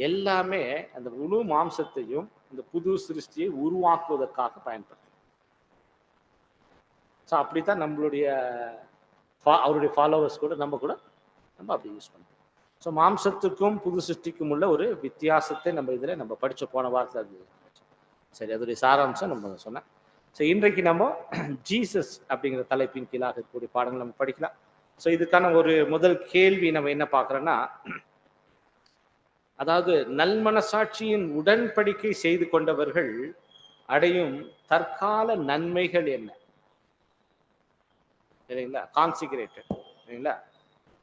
எல்லாமே அந்த முழு மாம்சத்தையும் இந்த புது சிருஷ்டியை உருவாக்குவதற்காக பயன்படுது. ஸோ அப்படித்தான் நம்மளுடைய அவருடைய ஃபாலோவர்ஸ் கூட நம்ம அப்படி யூஸ் பண்ணுறோம். ஸோ மாம்சத்துக்கும் புது சிருஷ்டிக்கும் உள்ள ஒரு வித்தியாசத்தை நம்ம இதில் நம்ம படித்த போன வாரத்தில் அது சரி, அதோடைய சாராம்சம் நம்ம சொன்னேன். ஸோ இன்றைக்கு நம்ம ஜீசஸ் அப்படிங்கிற தலைப்பின் கீழாக இருக்கக்கூடிய பாடங்கள் நம்ம படிக்கலாம். ஸோ இதுக்கான ஒரு முதல் கேள்வி நம்ம என்ன பார்க்குறோன்னா, அதாவது நல்மனசாட்சியின் உடன்படிக்கை செய்து கொண்டவர்கள் அடையும் தற்கால நன்மைகள் என்ன? சரிங்களா, கான்சிகரேட்டட் சரிங்களா,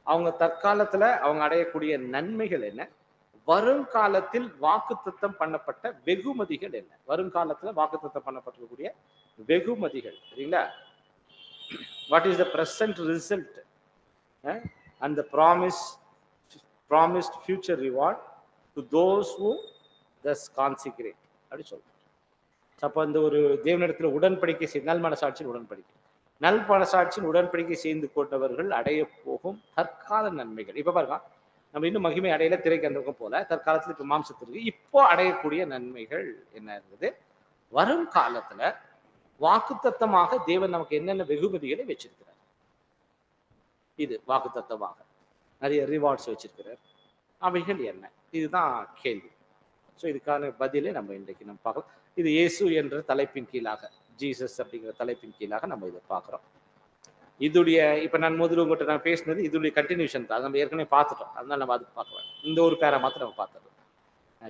அவங்க தற்காலத்துல அவங்க அடையக்கூடிய நன்மைகள் என்ன, வருங்காலத்தில் வாக்குத்தத்தம் பண்ணப்பட்ட வெகுமதிகள் என்ன, வருங்காலத்துல வாக்குத்தத்தம் பண்ணப்பட்டிருக்கக்கூடிய வெகுமதிகள் சரிங்களா, what is the present result and the promised future reward to those who thus consecrate அப்படி சொல்றாங்க. அப்போ இந்த ஒரு தேவனிடத்துல உடன்படிக்கை செய்து நல் மனசாட்சியின் உடன்படிக்கை, நல் மனசாட்சியின் உடன்படிக்கை செய்து கொண்டவர்கள் அடைய போகும் தற்கால நன்மைகள். இப்ப பாருங்க, நம்ம இன்னும் மகிமை அடையில திரைக்கு அந்த பக்கம் போல, தற்காலத்துல இப்ப மாம்சத்திற்கு இப்போ அடையக்கூடிய நன்மைகள் என்ன இருந்தது, வரும் காலத்துல வாக்குத்தத்தமாக தேவன் நமக்கு என்னென்ன வெகுமதிகளை வச்சிருக்கிறார். இது வாக்குத்தத்தமாக நிறைய ரிவார்ட்ஸ் வச்சிருக்கிறார். அவைகள் என்ன, இதுதான் கேள்வி. ஸோ இதுக்கான பதிலை நம்ம இன்றைக்கு நம்ம பார்க்கலாம். இது இயேசு என்ற தலைப்பின் கீழாக, ஜீசஸ் அப்படிங்கிற தலைப்பின் கீழாக நம்ம இதை பார்க்குறோம். இதுடைய இப்போ நான் முதல்ல உங்கள்கிட்ட நான் பேசினது இதுடைய கண்டினியூஷன் தான், நம்ம ஏற்கனவே பார்த்துட்டோம். அதனால நம்ம அதுக்கு பார்க்கலாம். இந்த ஒரு பேரை மாத்திரம் நம்ம பார்த்துட்டோம்.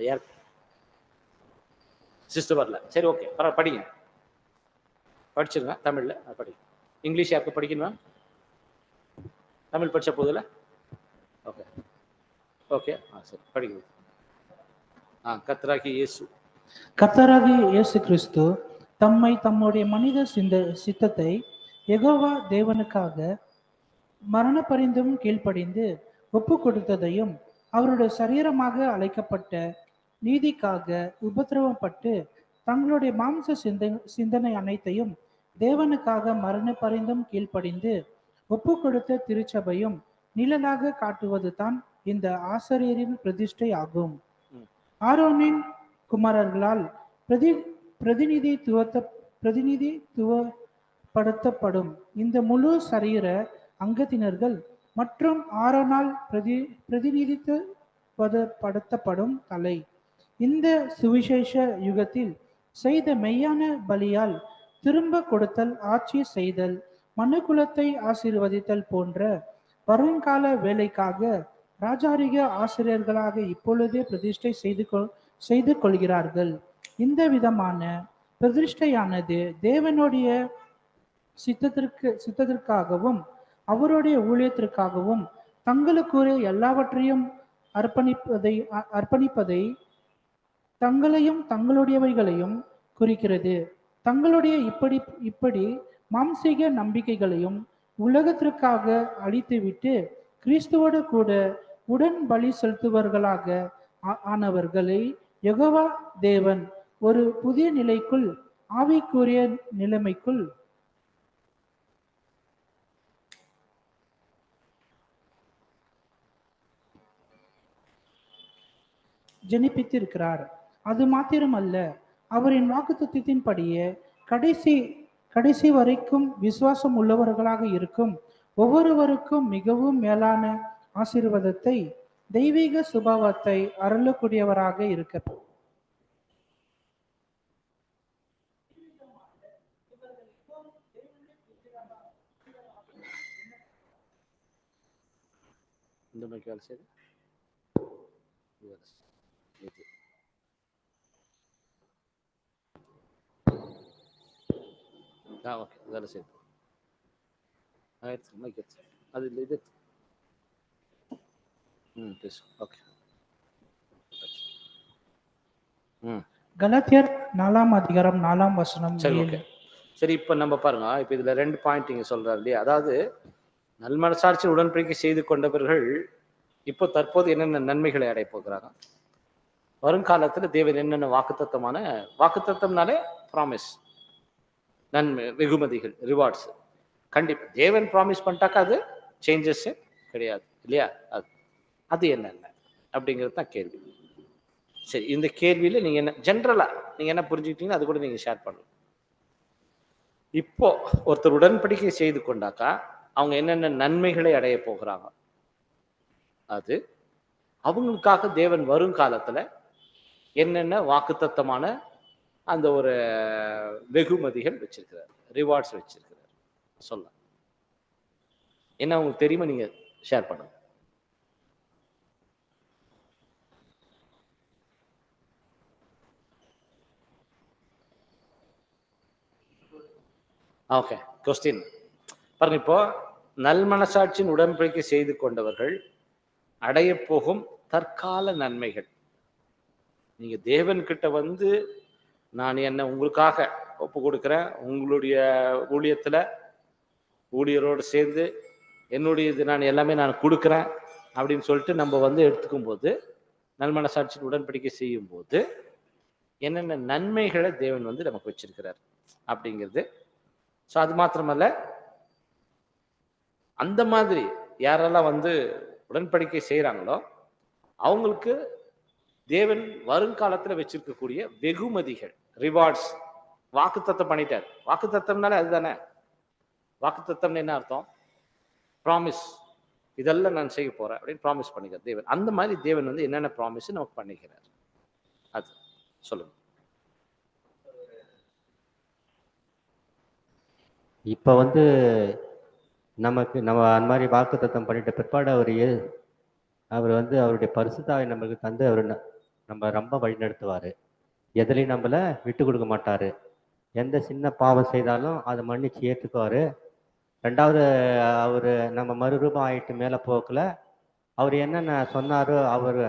யார் சிஸ்டர் வரல, சரி ஓகே பரவாயில்ல, படிங்க, படிச்சிருங்க தமிழ்ல படிங்க. இங்கிலீஷ் யாருக்கு படிக்கணுமா? தமிழ் படிச்ச போதில் ஓகே ஓகே சரி படிங்க. கர்த்தராகிய இயேசு கர்த்தராகிய இயேசு கிறிஸ்து தம்மை தம்முடைய மனித சித்தத்தை யெகோவா தேவனுக்காக மரண பரிந்தும் கீழ்ப்படிந்து ஒப்பு கொடுத்ததையும், அவருடைய சரீரமாக அழைக்கப்பட்ட நீதிக்காக உபத்திரவப்பட்டு தங்களுடைய மாம்ச சிந்தனை அனைத்தையும் தேவனுக்காக மரண பரிந்தும் கீழ்ப்படிந்து ஒப்பு கொடுத்த திருச்சபையும் நிழலாக காட்டுவது தான் இந்த ஆசாரியரின் பிரதிஷ்டை ஆகும். ஆரோனின் குமாரர்களால் பிரதிநிதித்துவப்படுத்தப்படும் இந்த முழு சரீர அங்கத்தினர்கள் மற்றும் ஆரோனால் பிரதிநிதித்துவப்படுத்தப்படும் தலை. இந்த சுவிசேஷ யுகத்தில் செய்த மெய்யான பலியால் திரும்ப கொடுத்தல், ஆட்சி செய்தல், மனுக்குலத்தை ஆசீர்வதித்தல் போன்ற வருங்கால வேலைக்காக ராஜாரிக ஆசிரியர்களாக இப்பொழுதே பிரதிஷ்டை செய்து கொள்கிறார்கள். இந்த விதமான பிரதிஷ்டையானது தேவனுடைய சித்தத்திற்காகவும் அவருடைய ஊழியத்திற்காகவும் தங்களுக்குரிய எல்லாவற்றையும் அர்ப்பணிப்பதை தங்களையும் தங்களுடையவைகளையும் குறிக்கிறது. தங்களுடைய இப்படி மாம்சீக நம்பிக்கைகளையும் உலகத்திற்காக அழித்துவிட்டு கிறிஸ்துவோடு கூட உடன் பலி செலுத்துவர்களாக ஆனவர்களை யெகோவா தேவன் ஒரு புதிய நிலைக்குள், ஆவிக்குரிய நிலைமைக்குள் ஜனிப்பித்திருக்கிறார். அது மாத்திரமல்ல, அவரின் வாக்குத்தத்தத்தின்படியே கடைசி வரைக்கும் விசுவாசம் உள்ளவர்களாக இருக்கும் ஒவ்வொருவருக்கும் மிகவும் மேலான ஆசீர்வாதத்தை, தெய்வீக சுபாவத்தை அருளக்கூடியவராக இருக்க கலாத்தியர் 4 அதிகாரம் 4 வசனம். சரி, இப்ப நம்ம பாருங்க, இப்ப இதுல 2 பாயிண்ட் இங்க சொல்றாரு இல்லையா? அதாவது நல்மனசாட்சி உடன்படிக்கை செய்து கொண்டவர்கள் இப்போ தற்போது என்னென்ன நன்மைகளை அடைய போகிறாங்க, வருங்காலத்துல தேவன் என்னென்ன வாக்குத்தத்தம்னாலே ப்ராமிஸ், நன்மை, வெகுமதிகள், ரிவார்ட்ஸ். கண்டிப்பா தேவன் ப்ராமிஸ் பண்ணிட்டாக்கா அது சேஞ்சஸ் கிடையாது இல்லையா? அது என்னென்ன அப்படிங்கிறது தான் கேள்வி. சரி, இந்த கேள்வியில நீங்க என்ன ஜென்ரலா நீங்க என்ன புரிஞ்சுக்கிட்டீங்கன்னா அது கூட நீங்க ஷேர் பண்ணலாம். இப்போ ஒருத்தர் உடன்படிக்கை செய்து கொண்டாக்கா அவங்க என்னென்ன நன்மைகளை அடைய போகிறாங்க, அது அவங்களுக்காக தேவன் வருங்காலத்துல என்னென்ன வாக்குத்தத்தமான அந்த ஒரு வெகுமதிகள் வச்சிருக்கிறார், ரிவார்ட்ஸ் வச்சிருக்கிறார். சொல்லலாம் என்ன உங்களுக்கு தெரியுமா, நீங்க ஷேர் பண்ணுங்க. ஓகே, கொஸ்டின் பாருங்க. இப்போ நல்மனசாட்சியின் உடன்படிக்கை செய்து கொண்டவர்கள் அடைய போகும் தற்கால நன்மைகள். நீங்க தேவன் கிட்ட வந்து நான் என்ன உங்களுக்காக ஒப்பு கொடுக்கிறேன், உங்களுடைய ஊழியரோடு சேர்ந்து என்னுடைய இது நான் எல்லாமே நான் கொடுக்குறேன் அப்படின்னு சொல்லிட்டு நம்ம வந்து எடுத்துக்கும் போது, நல்மனசாட்சியின் உடன்படிக்கை செய்யும் போது என்னென்ன நன்மைகளை தேவன் வந்து நமக்கு வச்சிருக்கிறார் அப்படிங்கிறது. ஸோ அது மாத்திரமல்ல, அந்த மாதிரி யாரெல்லாம் வந்து உடன்படிக்கை செய்யறாங்களோ அவங்களுக்கு தேவன் வருங்காலத்துல வச்சிருக்கக்கூடிய வெகுமதிகள், ரிவார்ட்ஸ், வாக்குத்தத்தம் பண்ணிட்டார். வாக்குத்தத்தம்னாலே அதுதானே. வாக்குத்தத்தம்னு என்ன அர்த்தம்? ப்ராமிஸ். இதெல்லாம் நான் செய்ய போறேன் அப்படின்னு ப்ராமிஸ் பண்ணிக்கிறார் தேவன். அந்த மாதிரி தேவன் வந்து என்னென்ன ப்ராமிஸ் நமக்கு பண்ணிக்கிறார் அது சொல்லுங்க. இப்போ வந்து நமக்கு நம்ம அந்த மாதிரி வாக்குத்தத்தம் பண்ணிட்ட பிற்பாடு அவர் வந்து அவருடைய பரிசுத்தாவை நமக்கு தந்து அவர் நம்ம ரொம்ப வழிநடத்துவார். எதுலையும் நம்மளை விட்டு கொடுக்க மாட்டார். எந்த சின்ன பாவம் செய்தாலும் அதை மன்னிச்சு ஏற்றுக்குவார். ரெண்டாவது, அவர் நம்ம மறுரூபம் ஆயிட்டு மேலே போக்கில் அவர் என்னென்ன சொன்னாரோ அவர்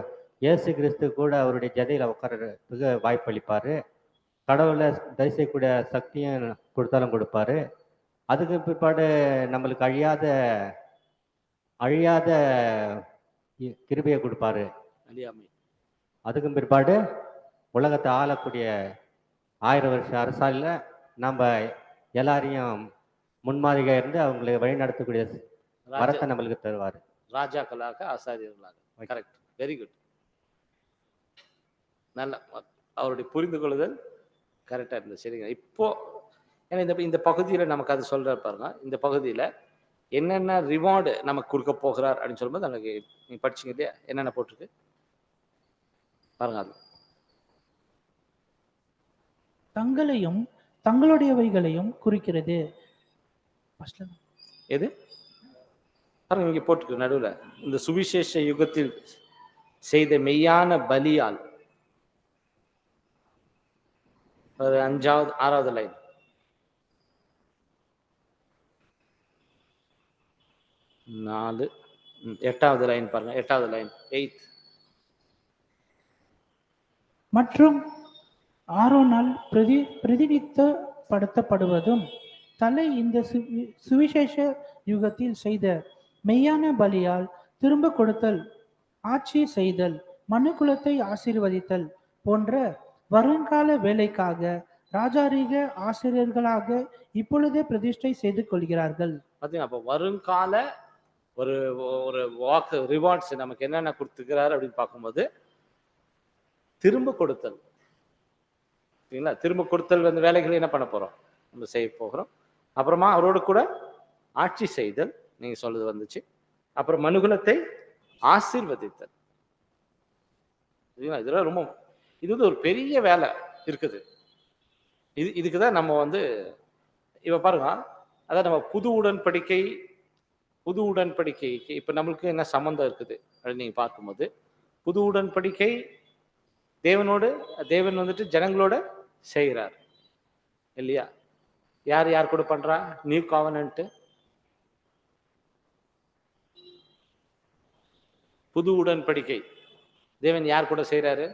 இயேசு கிறிஸ்து கூட அவருடைய ஜதையில் உட்கார்றதுக்கு வாய்ப்பளிப்பார். கடவுளை தரிசிக்கக்கூடிய சக்தியும் கொடுத்தாலும் கொடுப்பாரு. அதுக்கு பிற்பாடு நம்மளுக்கு அழியாத கிருபையை கொடுப்பாரு. அதுக்கும் பிற்பாடு உலகத்தை ஆளக்கூடிய 1000 வருஷ அரசால நம்ம எல்லாரையும் முன்மாதிரியா இருந்து அவங்களை வழி நடத்தக்கூடிய வரத்தை நம்மளுக்கு தருவார். ராஜாக்களாக, ஆசாரியர்களாக. Correct, very good. நல்ல அவருடைய புரிந்து கொள்ளுதல் கரெக்டா இருந்தது. சரிங்க. இப்போ ஏன்னா இந்த பகுதியில நமக்கு அது சொல்ற பாருங்க, இந்த பகுதியில என்னென்ன ரிவார்டு நமக்கு கொடுக்க போகிறார் அப்படின்னு சொல்லும்போது நமக்கு நீங்க படிச்சீங்க இல்லையா, என்னென்ன போட்டிருக்கு பாருங்க. அது தங்களையும் தங்களுடையவைகளையும் குறிக்கிறது. எது பாருங்க இங்க போட்டிருக்கு நடுவுல, இந்த சுவிசேஷ யுகத்தில் செய்த மெய்யான பலியால். ஒரு 5வது 6வது லைன், 4 8வது லைன் பாருங்க. 8வது லைன் 8. மற்றும் ஆரோனால் பிரதிநிதித்துவப்படுத்தப்படுவதும் தலை இந்த சுவிசேஷ யுகத்தில் செய்த மெய்யான பலியால் திரும்ப கொடுத்தல், ஆட்சி செய்தல், மனுக்குலத்தை ஆசீர்வதித்தல் போன்ற வருங்கால வேலைக்காக ராஜாரீக ஆசிரியர்களாக இப்பொழுதே பிரதிஷ்டை செய்து கொள்கிறார்கள். பாத்தீங்கன்னா அப்ப வருங்கால ஒரு ஒரு வாக்கு ரிவார்ட்ஸ் நமக்கு என்னென்ன கொடுத்துக்கிறாரு அப்படின்னு பார்க்கும்போது, திரும்ப கொடுத்தல். சரிங்களா? திரும்ப கொடுத்தல் வந்து வேலைகளை என்ன பண்ண போறோம், நம்ம செய்ய போகிறோம். அப்புறமா அவரோடு கூட ஆட்சி செய்தல், நீங்க சொல்றது வந்துச்சு. அப்புறம் மனுகுலத்தை ஆசீர்வதித்தல். இதெல்லாம் ரொம்ப, இது வந்து ஒரு பெரிய வேலை இருக்குது. இதுக்குதான் நம்ம வந்து இப்ப பாருங்க, அதான் நம்ம புது உடன்படிக்கைக்கு இப்ப நம்மளுக்கு என்ன சம்பந்தம் இருக்குது அப்படின்னு நீங்க பார்க்கும்போது, புது உடன்படிக்கை தேவன் வந்துட்டு ஜனங்களோட செய்கிறார் இல்லையா? யார் கூட பண்றா? நியூ காவனன்ட், புது உடன்படிக்கை தேவன் யார் கூட செய்யறாரு?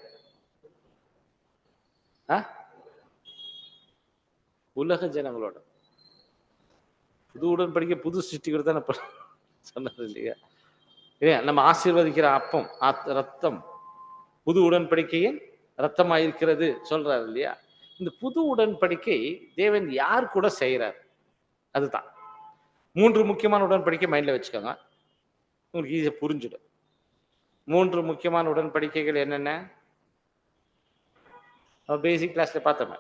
உலக ஜனங்களோட. புது உடன்படிக்கை புது சிருஷ்டிகள் தான் சொன்னது இல்லையா? நம்ம ஆசீர்வதிக்கிற அப்பம் ரத்தம் புது உடன்படிக்கையின் ரத்தமாயிருக்கிறது சொல்றாரு இல்லையா? இந்த புது உடன்படிக்கை தேவன் யார் கூட செய்யறார்? அதுதான் 3 முக்கியமான உடன்படிக்கை மைண்ட்ல வச்சுக்கோங்க, உங்களுக்கு ஈஸியா புரிஞ்சிடும். 3 முக்கியமான உடன்படிக்கைகள் என்னென்ன பேசிக் கிளாஸ்ல பார்த்தோம்.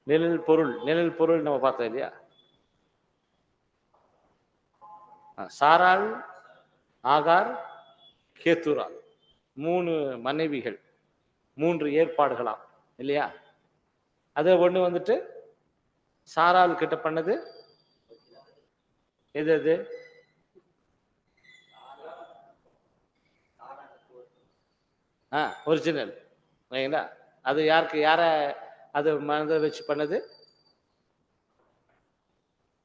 நிழல் பொருள் நம்ம பார்த்தோம் இல்லையா? சாராள், ஆகார், கேத்துரால், 3 மனைவிகள், 3 ஏற்பாடுகளாம் இல்லையா? அது ஒண்ணு வந்துட்டு சாராள் கிட்ட பண்ணது எது? ஒரிஜினல். அது யார அது மனதை வச்சு பண்ணது?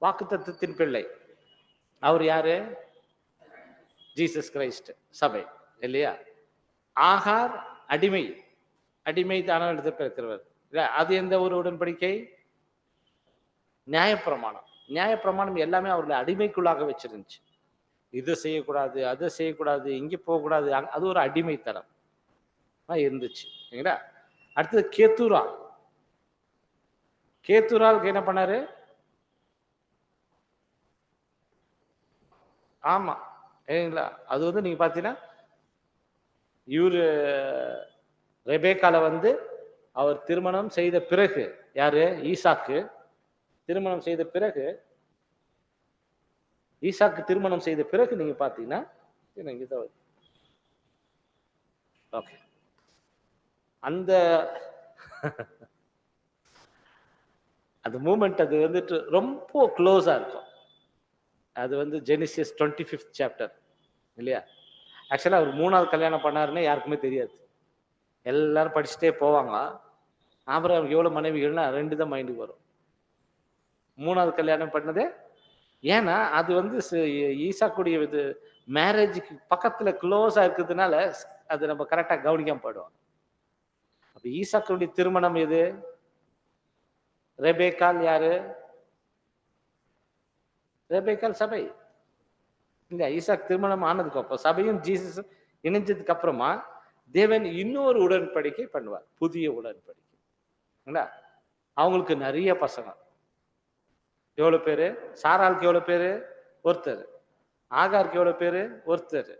வாக்குத்தத்தத்தின் பிள்ளை. அவர் யாரு? ஜீசஸ் கிரைஸ்ட், சபை இல்லையா? ஆகார் அடிமை தான இடத்துல இருக்கிறவர். அது எந்த ஒரு உடன்படிக்கை? நியாயப்பிரமாணம் எல்லாமே அவர்களை அடிமைக்குள்ளாக வச்சிருந்துச்சு. இதை செய்யக்கூடாது, அதை செய்யக்கூடாது, இங்க போகக்கூடாது. அது ஒரு அடிமைத்தனம். இருந்துச்சு. சரிங்களா? அடுத்தது கேத்துரால். கேத்துராலுக்கு என்ன பண்ணாரு? ஆமா, சரிங்களா? அது வந்து நீங்க பாத்தீங்கன்னா இவரு ரெபேக்கால வந்து அவர் திருமணம் செய்த பிறகு, யாரு? ஈசாக்கு திருமணம் செய்த பிறகு, ஈசாக்கு திருமணம் செய்த பிறகு நீங்க பாத்தீங்கன்னா ஓகே, அந்த அந்த மூமெண்ட் அது வந்துட்டு ரொம்ப க்ளோஸா இருக்கும். அது வந்து ஜெனிசிஸ் 25th சாப்டர் இல்லையா? ஆக்சுவலா அவர் 3வது கல்யாணம் பண்ணாருன்னு யாருக்குமே தெரியாது. எல்லாரும் படிச்சுட்டே போவாங்க. அப்புறம் அவருக்கு எவ்வளவு மனைவிகள்னா 2 தான் மைண்டுக்கு வரும். 3வது கல்யாணம் பண்ணது ஏன்னா அது வந்து ஈசாக்குடைய இது மேரேஜுக்கு பக்கத்துல க்ளோஸா இருக்கிறதுனால அது நம்ம கரெக்டா கவனிக்காம போயிடுவோம். அப்ப ஈசாக்குடைய திருமணம் எது? ரெபேக்கால் யாரு? ரெபேக்கால் சபை இல்ல. ஈசாக் திருமணம் ஆனதுக்கு அப்புறம் சபையும் ஜீசஸ் இணைஞ்சதுக்கு அப்புறமா தேவன் இன்னொரு உடன்படிக்கை பண்ணுவார், புதிய உடன்படிக்கை. அவங்களுக்கு நிறைய பசங்க. எவ்வளவு பேரு? சாராளுக்கு எவ்வளவு பேரு? ஒருத்தர். ஆகாருக்கு எவ்வளவு பேரு? ஒருத்தர்.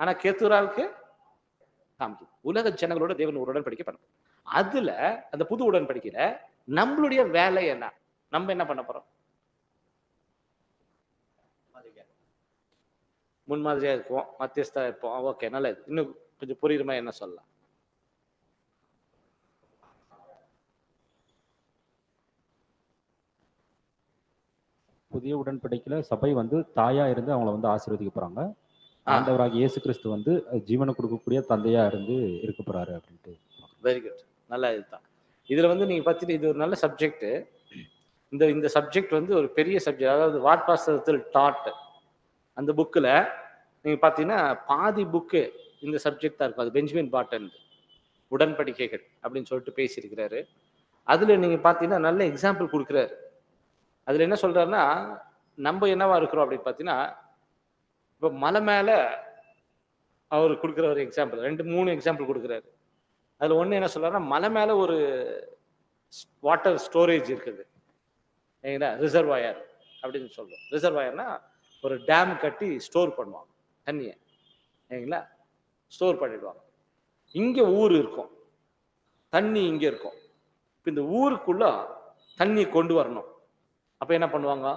ஆனா கேத்துராளுக்கு உலக ஜனங்களோட தேவன் ஒரு உடன்படிக்கை பண்ண. அதுல அந்த புது உடன்படிக்கையில நம்மளுடைய வேலை என்ன? நம்ம என்ன பண்ண போறோம்? முன்மாதிரியா இருப்போம், மத்தியஸ்தா இருப்போம். ஓகே, நல்லது. இன்னும் கொஞ்சம் புரியுமா என்ன சொல்லலாம்? புதிய உடன்படிக்கையில சபை வந்து தாயா இருந்து அவங்கள வந்து ஆசீர்வதிக்க போறாங்க. ஆண்டவராகிய இயேசு கிறிஸ்து வந்து ஜீவனை கொடுக்கக்கூடிய தந்தையா இருந்து இருக்க போறாரு அப்படின்ட்டு. வெரி குட், நல்லா இதுதான். இதுல வந்து நீங்க பார்த்தீங்கன்னா இது ஒரு நல்ல சப்ஜெக்ட். இந்த சப்ஜெக்ட் வந்து ஒரு பெரிய சப்ஜெக்ட். அதாவது வாட் பாஸ்டர் டாட் அந்த புக்கில் நீங்க பார்த்தீங்கன்னா பாதி புக்கு இந்த சப்ஜெக்ட் தான் இருக்கும். அது பெஞ்சமின் பாட்டன் உடன்படிக்கைகள் அப்படின்னு சொல்லிட்டு பேசியிருக்கிறாரு. அதுல நீங்க பார்த்தீங்கன்னா நல்ல எக்ஸாம்பிள் கொடுக்குறாரு. அதுல என்ன சொல்றாருன்னா, நம்ம என்னவா இருக்கிறோம் அப்படின்னு பார்த்தீங்கன்னா, இப்போ மலை மேல அவர் கொடுக்குற ஒரு எக்ஸாம்பிள் 2-3 எக்ஸாம்பிள் கொடுக்குறாரு. அதுல ஒண்ணு என்ன சொல்றாருன்னா, மலை மேல ஒரு வாட்டர் ஸ்டோரேஜ் இருக்குது, ரிசர்வாயர் அப்படின்னு சொல்றோம். ரிசர்வாயர்னா ஒரு டேம் கட்டி ஸ்டோர் பண்ணுவாங்க தண்ணியை, சரிங்களா? ஸ்டோர் பண்ணிடுவாங்க. இங்க ஊர் இருக்கும், தண்ணி இங்க இருக்கும். இப்ப இந்த ஊருக்குள்ள தண்ணி கொண்டு வரணும். அப்ப என்ன பண்ணுவாங்க?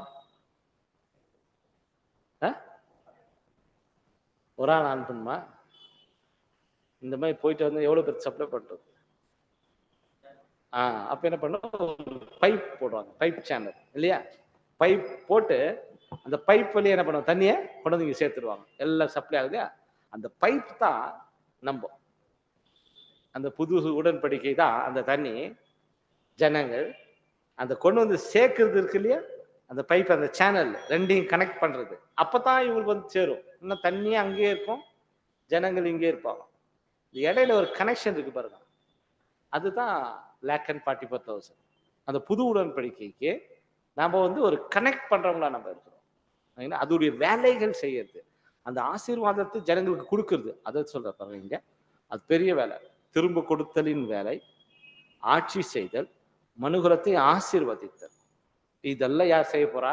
ஒரு ஆள் ஆன் பண்ணுமா? இந்த மாதிரி போயிட்டு வந்து எவ்வளவு பேர் சப்ளை பண்றது? அப்ப என்ன பண்ணும்? பைப் போடுவாங்க, பைப் சேனல் இல்லையா? பைப் போட்டு அந்த பைப் வழியா என்ன பண்ணுவாங்க? தண்ணியை கொண்டு வந்து இங்க சேர்த்துடுவாங்க. எல்லாம் சப்ளை ஆகுது. அந்த பைப் தான் நம்ப அந்த புது உடன்படிக்கை தான். அந்த தண்ணி ஜனங்கள் அந்த கொண்டு வந்து சேர்க்கறது இருக்கு இல்லையா? அந்த பைப், அந்த சேனல் ரெண்டையும் கனெக்ட் பண்றது. அப்பதான் இவங்களுக்கு வந்து சேரும். இன்னும் தண்ணி அங்கேயே இருக்கும், ஜனங்கள் இங்கே இருப்பாங்க. இடையில ஒரு கனெக்ஷன் இருக்கு பாருங்க, அதுதான் 1,44,000. அந்த புது உடன்படிக்கைக்கு நாம வந்து ஒரு கனெக்ட் பண்றவங்களா நம்ம இருக்கிறோம். அதோடைய வேலைகள் செய்யறது, அந்த ஆசீர்வாதத்தை ஜனங்களுக்கு கொடுக்கறது, அதை சொல்ற பாருங்க. அது பெரிய வேலை. திரும்ப கொடுத்தலின் வேலை, ஆட்சி செய்தல், மனுகுலத்தை ஆசீர்வதித்தல். இதெல்லாம் யார் செய்ய போறா?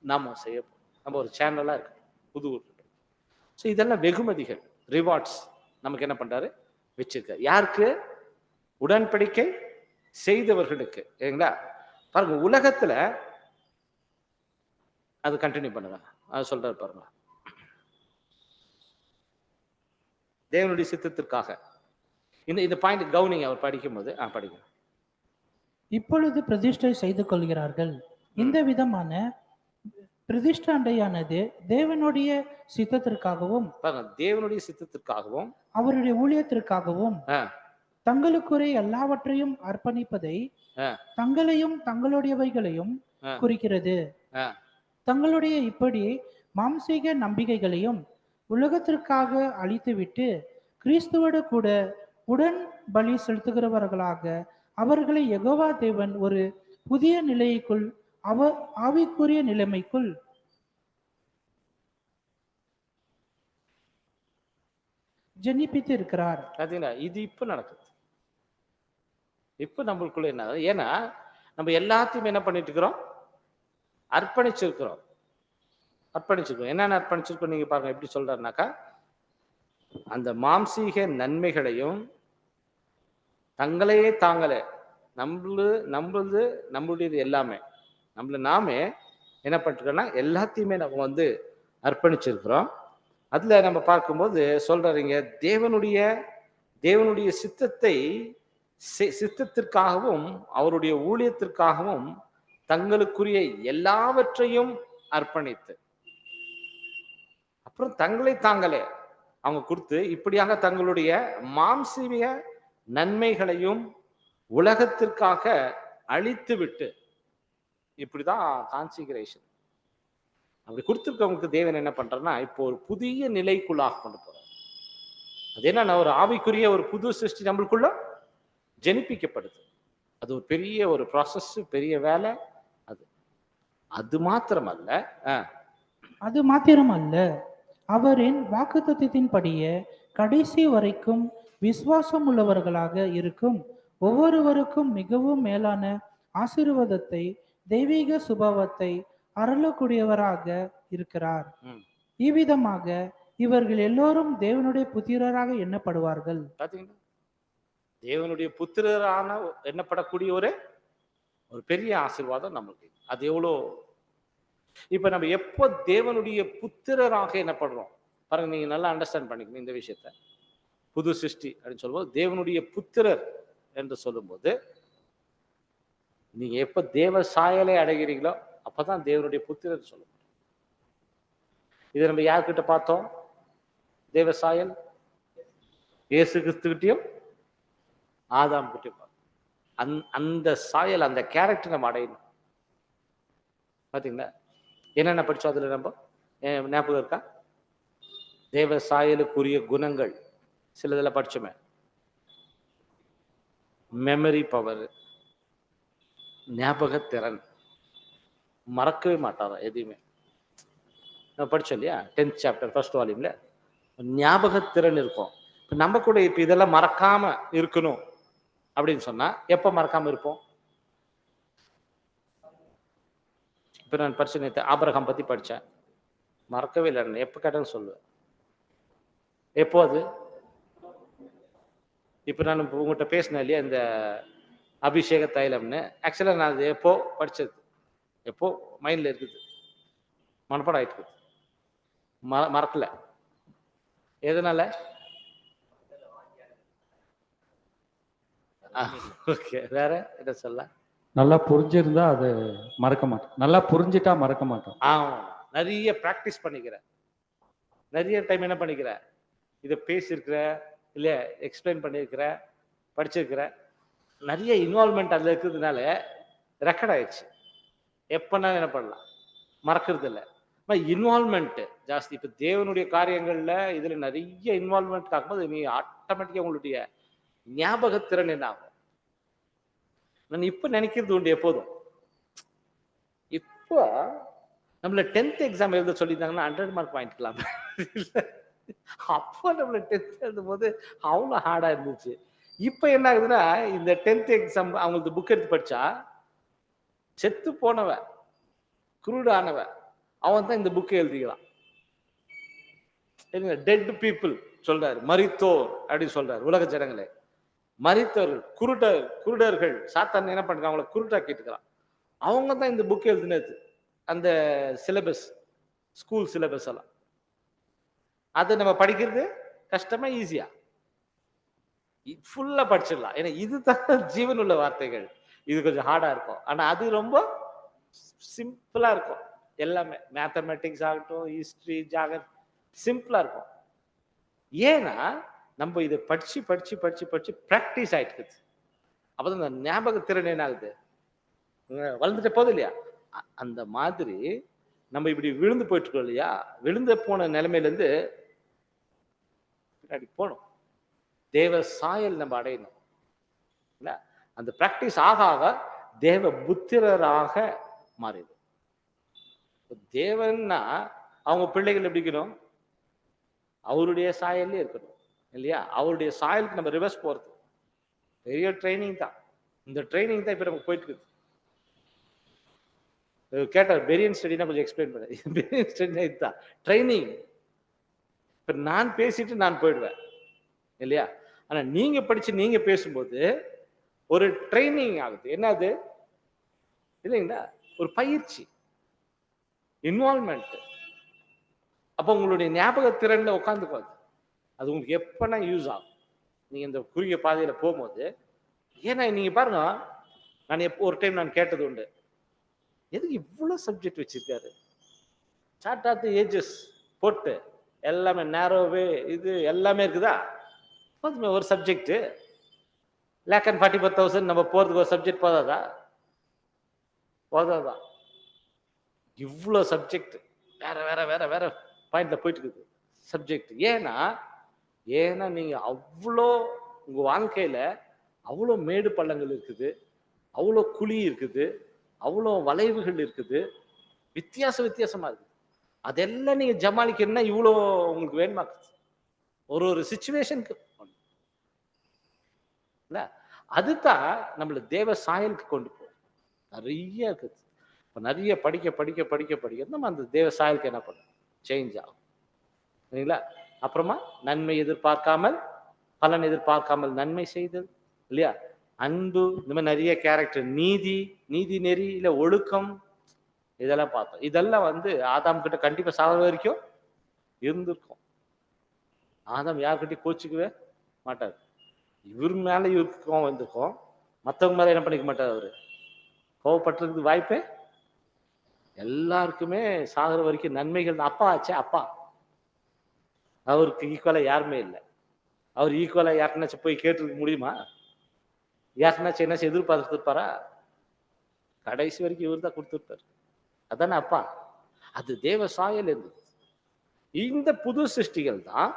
நாம செய்ய போறோம். நம்ம ஒரு சேனலா இருக்கு புது உடன்படிக்கை. ஸோ இதெல்லாம் வெகுமதிகள், ரிவார்ட்ஸ் நமக்கு என்ன பண்றாரு? வச்சிருக்காரு. யாருக்கு? உடன்படிக்கை செய்தவர்களுக்கு. சரிங்களா? பாருங்க, உலகத்துல அது கண்டினியூ பண்ணுங்க. அது சொல்றாரு பாருங்க. தேவனுடைய சித்தத்திற்காக இந்த பாயிண்ட் கவனிங்க. அவர் படிக்கும் போது படிங்க. இப்பொழுது பிரதிஷ்டை செய்து கொள்கிறார்கள். இந்த விதமான பிரதிஷ்டாண்டையானது தேவனுடைய சித்தத்திற்காகவும் தேவனுடைய சித்தத்திற்காகவும் அவருடைய ஊழியத்திற்காகவும் தங்களுக்குரிய எல்லாவற்றையும் அர்ப்பணிப்பதை, தங்களையும் தங்களுடையவைகளையும் குறிக்கிறது. தங்களுடைய இப்படி மாம்சீக நம்பிக்கைகளையும் உலகத்திற்காக அழித்துவிட்டு கிறிஸ்துவோடு கூட உடன் பலி செலுத்துகிறவர்களாக அவர்களை யெகோவா தேவன் ஒரு புதிய நிலைக்குள் அவர் ஆவிக்குரிய நிலைமைக்குள் ஜெனிப்பித்து இருக்கிறார். பாத்தீங்களா, இது இப்ப நடக்குது. இப்ப நம்மளுக்குள்ள என்ன, ஏன்னா நம்ம எல்லாத்தையும் என்ன பண்ணிட்டு இருக்கிறோம், அர்ப்பணிச்சிருக்கிறோம். என்னென்ன அர்ப்பணிச்சிருக்கோம் நீங்க பாருங்க. எப்படி சொல்றாருனாக்கா, அந்த மாம்சீக நன்மைகளையும் தங்களையே தாங்களே நம்மளுடையது எல்லாமே நாமே என்ன பண்ணிருக்கோம்னா எல்லாத்தையுமே நம்ம வந்து அர்ப்பணிச்சிருக்கிறோம். அதுல நம்ம பார்க்கும்போது சொல்றீங்க, தேவனுடைய சித்தத்திற்காகவும் அவருடைய ஊழியத்திற்காகவும் தங்களுக்குரிய எல்லாவற்றையும் அர்ப்பணித்து, அப்புறம் தங்களை தாங்களே அவங்க கொடுத்து, இப்படியாக தங்களுடைய மாம்சீக நன்மைகளையும் உலகத்திற்காக அழித்து விட்டு, இப்படிதான் கான்சிகரேஷன். அப்படி கொடுத்திருக்கவங்களுக்கு தேவன் என்ன பண்றன்னா, இப்போ ஒரு புதிய நிலைக்குள்ளாக கொண்டு போறார். அது என்ன, ஒரு ஆவிக்குரிய ஒரு புது சிருஷ்டி நம்மளுக்குள்ள ஜெனிப்பிக்கப்படுது. அது ஒரு பெரிய ஒரு ப்ராசஸ், பெரிய வேலை. அது மாத்திரமல்ல, அவரின் வாக்குத்தத்தத்தின்படியே கடைசி வரைக்கும் விசுவாசம் உள்ளவர்களாக இருக்கும் ஒவ்வொருவருக்கும் மிகவும் மேலான ஆசீர்வாதத்தை, தெய்வீக சுபாவத்தை அருளக்கூடியவராக இருக்கிறார். இவ்விதமாக இவர்கள் எல்லோரும் தேவனுடைய புத்திரராக எண்ணப்படுவார்கள். தேவனுடைய புத்திரரான எண்ணப்படக்கூடிய ஒரு பெரிய ஆசீர்வாதம் நமக்கு. அது எவ்வளோ, இப்ப நம்ம எப்போ தேவனுடைய புத்திரராக எண்ணப்படுறோம் பாருங்க. நீங்க நல்லா அண்டர்ஸ்டாண்ட் பண்ணிக்கணும் இந்த விஷயத்த. புது சிருஷ்டி அப்படின்னு சொல்லும்போது, தேவனுடைய புத்திரர் என்று சொல்லும்போது, நீங்க எப்ப தேவ சாயலை அடைகிறீங்களோ அப்பதான் தேவனுடைய புத்திரர் சொல்ல முடியும். இதை நம்ம யார்கிட்ட பார்த்தோம்? தேவ சாயல் இயேசு கிறிஸ்துகிட்டையும் ஆதாம் கிட்டையும் பார்த்தோம். அந்த சாயல், அந்த கேரக்டர் நம்ம அடையணும். பாத்தீங்களா, என்னென்ன படிச்சோம் அதுல நம்ம ஞாபகம் இருக்கா? தேவ சாயலுக்குரிய குணங்கள் சிலதெல்லாம் படிச்சோமே. மெமரி பவர், ஞாபகத்திறன், மறக்கவே மாட்டாரா எதையுமே. நம்ம படிச்சோம் இல்லையா, 10th சாப்டர் 1st வால்யூம்ல ஞாபகத்திறன் இருக்கும். இப்ப நம்ம கூட இப்ப இதெல்லாம் மறக்காம இருக்கணும் அப்படின்னு சொன்னா எப்ப மறக்காம இருப்போம்? இப்ப நான் படிச்ச நேற்று ஆபிரகாம் பத்தி படிச்சேன், மறக்கவே இல்லை. எப்ப கேட்டாலும் சொல்லுவேன். எப்போ அது? இப்ப நான் உங்கள்கிட்ட பேசினேன் இல்லையா, இந்த அபிஷேக தைலம்னு. ஆக்சுவலா நான் அது எப்போ படிச்சது, எப்போ மைண்ட்ல இருக்குது, மனப்பாடம் ஆயிட்டு மறக்கல. எதனால? ஓகே, வேற என்ன சொல்ல? நல்லா புரிஞ்சிருந்தா அது மறக்க மாட்டோம், நல்லா புரிஞ்சிட்டா மறக்க மாட்டோம். நிறைய பிராக்டிஸ் பண்ணிக்கிறேன், நிறைய டைம் என்ன பண்ணிக்கிறேன், இதை பேசியிருக்கிற இல்ல எக்ஸ்பிளைன் பண்ணியிருக்கிற, படிச்சிருக்கிற, நிறைய இன்வால்மெண்ட் அதுல இருக்கிறதுனால ரெக்கார்ட் ஆயிடுச்சு. எப்பன்னா என்ன பண்ணலாம், மறக்கிறது இல்லை. இன்வால்மெண்ட் ஜாஸ்தி. இப்ப தேவனுடைய காரியங்கள்ல இதுல நிறைய இன்வால்மெண்ட் ஆகும்போது நீ ஆட்டோமேட்டிக்கா உங்களுடைய ஞாபகத்திறன் என்ன ஆகும். நான் இப்ப நினைக்கிறது உண்டு எப்போதும். இப்போ நம்மள 10th எக்ஸாம் எழுத சொல்லியிருந்தாங்கன்னா 100 மார்க் வாங்கிக்கலாம். அப்போ நம்மள 10th எழுதும் போது அவ்வளோ ஹார்டா இருந்துச்சு. இப்ப என்ன ஆகுதுன்னா, இந்த 10th எக்ஸாம் அவங்களுக்கு புக் எடுத்து படிச்சா செத்து போனவன், குருடானவன், அவன் தான் இந்த புக்கை எழுதிக்கலாம். டெட் பீப்புள் சொல்றாரு, மரித்தோர் அப்படின்னு சொல்றாரு. உலக ஜனங்களே, மரித்தவர்கள், குருடர்கள், சாத்தான் என்ன பண்றாங்க, அவங்கள குருட்டாக்கிட்டு இருக்கிறான். அவங்க தான் இந்த புக் எழுதினது. அந்த சிலபஸ், ஸ்கூல் சிலபஸ் எல்லாம் அது நம்ம படிக்கிறது கஷ்டமா ஈஸியா ஃபுல்லா படிச்சிடலாம். ஏன்னா இதுதான் ஜீவனுள்ள வார்த்தைகள். இது கொஞ்சம் ஹார்டா இருக்கும், ஆனா அது ரொம்ப சிம்பிளா இருக்கும். எல்லாமே மேத்தமெட்டிக்ஸ் ஆகட்டும், ஹிஸ்டரி, ஜாகிரபி, சிம்பிளா இருக்கும். ஏன்னா நம்ம இதை படிச்சு படிச்சு படிச்சு படிச்சு பிராக்டிஸ் ஆயிட்டு. அப்பதான் இந்த ஞாபகத்திறன் என்ன ஆகுது, வளர்ந்துட்ட போதும் இல்லையா. அந்த மாதிரி நம்ம இப்படி விழுந்து போயிட்டு இருக்கோம் இல்லையா, விழுந்து போன நிலைமையில இருந்து பின்னாடி போகணும். தேவ சாயல் நம்ம அடையணும். அந்த பிராக்டிஸ் ஆக ஆக தேவ புத்திரராக மாறிடுது. தேவன்னா அவங்க பிள்ளைகள் எப்படி இருக்கணும்? அவருடைய சாயல்லே இருக்கணும் இல்லையா? அவருடைய சாயலுக்கு நம்ம ரிவர்ஸ் போறது பெரிய ட்ரைனிங் தான். இந்த ட்ரைனிங் தான் இப்ப நமக்கு போயிட்டு இருக்கு. கேட்ட பெரியன் ஸ்டடினா கொஞ்சம் எக்ஸ்பிளைன் பண்ண. பெரியன் ஸ்டடினா இதுதான் ட்ரைனிங். இப்ப நான் பேசிட்டு நான் போயிடுவேன் இல்லையா? ஆனா நீங்க படிச்சு நீங்க பேசும்போது ஒரு ட்ரைனிங் ஆகுது. என்னது இல்லைங்களா? ஒரு பயிற்சி, இன்வால்வ்மெண்ட். அப்ப உங்களுடைய ஞாபக திறன்ல உட்காந்துக்குவாது. அது உங்களுக்கு எப்பனா யூஸ் ஆகும். நீங்க இந்த குறுகிய பாதையில போகும்போது. ஏன்னா நீங்க பாருங்க, நான் ஒரு டைம் நான் கேட்டது உண்டு. எதுக்கு இவ்வளவு சப்ஜெக்ட் வச்சிருக்காரு? சார்ட் ஆஃப் தி ஏஜஸ் போட்டு எல்லாமே நேரோவே இது எல்லாமே இருக்குதா? ஒரு சப்ஜெக்ட் $1,44,000 நம்ம போறதுக்கு ஒரு சப்ஜெக்ட் போதாதா? போதாதா? இவ்வளவு சப்ஜெக்ட் வேற வேற வேற வேற பாயிண்ட்ல போயிட்டு இருக்குது சப்ஜெக்ட். ஏன்னா நீங்க அவ்வளோ உங்க வாழ்க்கையில அவ்வளோ மேடு பள்ளங்கள் இருக்குது, அவ்வளோ குழி இருக்குது, அவ்வளோ வளைவுகள் இருக்குது, வித்தியாசமா இருக்குது. அதெல்லாம் நீங்க ஜமாளிக்கணும்னா இவ்வளோ உங்களுக்கு வேணுமா? ஒரு சிச்சுவேஷனுக்கு இல்ல, அதுதான் நம்மள தேவ சாயலுக்கு கொண்டு போகும். நிறைய இருக்குது. நிறைய படிக்க நம்ம அந்த தேவ சாயலுக்கு என்ன பண்ணும்? சேஞ்ச் ஆகும் சரிங்களா? அப்புறமா நன்மை எதிர்பார்க்காமல் பலன் எதிர்பார்க்காமல் நன்மை செய்தல் இல்லையா? அன்பு, இந்த மாதிரி நிறைய கேரக்டர், நீதி நெறி இல்ல ஒழுக்கம், இதெல்லாம் பார்த்தோம். இதெல்லாம் ஆதாம் கிட்ட கண்டிப்பா சாகிற வரைக்கும் இருந்திருக்கும். ஆதாம் யார்கிட்டயும் கோச்சிக்கவே மாட்டார். இவர் மேல இவருக்கு கோவம் வந்திருக்கும், மற்றவங்க மேல என்ன பண்ணிக்க மாட்டார். அவரு கோவப்பட்டிருக்கு வாய்ப்பே எல்லாருக்குமே சாகிற வரைக்கும் நன்மைகள். அப்பா ஆச்சே, அப்பா அவருக்கு ஈக்குவலா யாருமே இல்லை. அவர் ஈக்குவலா யாருக்குனாச்சும் போய் கேட்டு முடியுமா? யாருக்குனாச்சும் என்ன எதிர்பார்த்துருப்பாரா? கடைசி வரைக்கும் இவர் தான் கொடுத்துருப்பாரு. அதானே அப்பா. அது தேவ சாயல் இருந்தது. இந்த புது சிருஷ்டிகள் தான்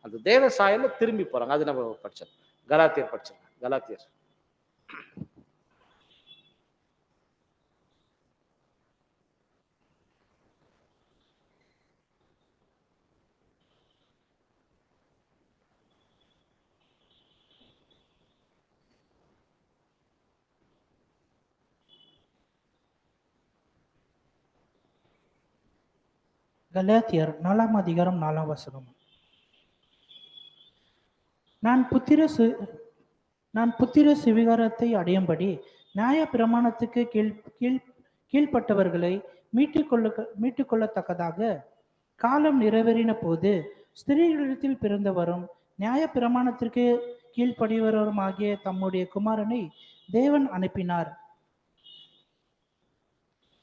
அந்த தேவ சாயல திரும்பி போறாங்க. அது நம்ம படிச்சோம், கலாத்தியர் படிச்சோம். கலாத்தியர் கலாத்தியர் 4ஆம் அதிகாரம் 4ஆம் வசனம். நான் புத்திர சுவிகாரத்தை அடையும்படி நியாய பிரமாணத்துக்கு கீழ்ப்பட்டவர்களை மீட்டுக்கொள்ளத்தக்கதாக காலம் நிறைவேறின போது ஸ்திரீகளிடத்தில் பிறந்தவரும் நியாய பிரமாணத்திற்கு கீழ்ப்படிவருமாகிய தம்முடைய குமாரனை தேவன் அனுப்பினார்.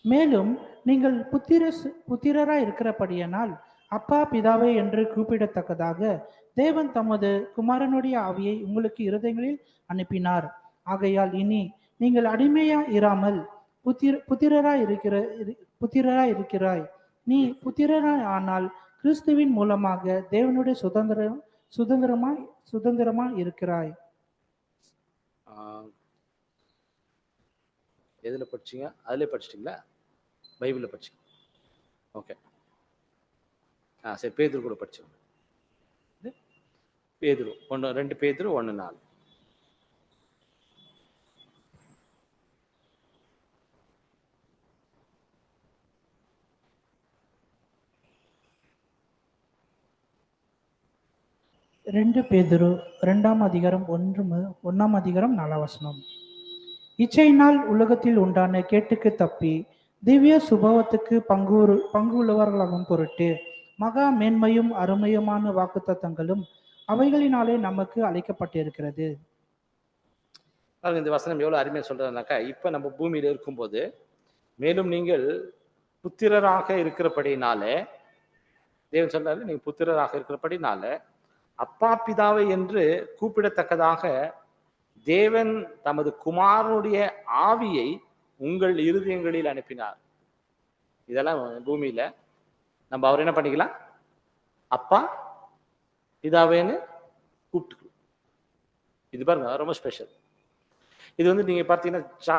மேலும் நீங்கள் புத்திரராய் இருக்கிறபடியானால் அப்பா பிதாவே என்று கூப்பிடத்தக்கதாக தேவன் தமது குமாரனுடைய ஆவியை உங்களுக்கு இருதயங்களில் அனுப்பினார். ஆகையால் இனி நீங்கள் அடிமையா இராமல் புத்திரராய் இருக்கிறாய். நீ புத்திரராய் ஆனால் கிறிஸ்துவின் மூலமாக தேவனுடைய சுதந்திரமாய் இருக்கிறாய். எதுல படிச்சீங்க? அதுல படிச்சிட்டீங்களா? பைபிள்ல படிச்சீங்க? ஓகே. சரி, பேதுரு கூட படிச்சோம். பேதுரு 2 பேதுரு 1:4. பேதுரு 2ஆம் அதிகாரம் 1ஆம் அதிகாரம் 4ஆம் வசனம். இச்சையினால் உலகத்தில் உண்டான கேட்டுக்கு தப்பி திவ்ய சுபாவத்துக்கு பங்கு உள்ளவர்களாகும் பொருட்டு மகா மேன்மையும் அருமையுமான வாக்குத்தத்தங்களும் அவைகளினாலே நமக்கு அளிக்கப்பட்டிருக்கிறது. இந்த வசனம் எவ்வளவு அருமையா சொல்றதுனாக்கா, இப்ப நம்ம பூமியில இருக்கும்போது மேலும் நீங்கள் புத்திரராக இருக்கிறபடினாலே, தேவன் சொல்றாரு, நீங்க புத்திரராக இருக்கிறபடினால அப்பா பிதாவை என்று கூப்பிடத்தக்கதாக தேவன் தமது குமாரனுடைய ஆவியை உங்கள் இருதயங்களில் அனுப்பினார். இதெல்லாம் பூமியில நம்ம அவர் என்ன பண்ணிக்கலாம்? அப்பா பிதாவேன்னு கூப்பிட்டுக்கலாம். இது பாருங்க ரொம்ப ஸ்பெஷல். இது நீங்க பார்த்தீங்கன்னா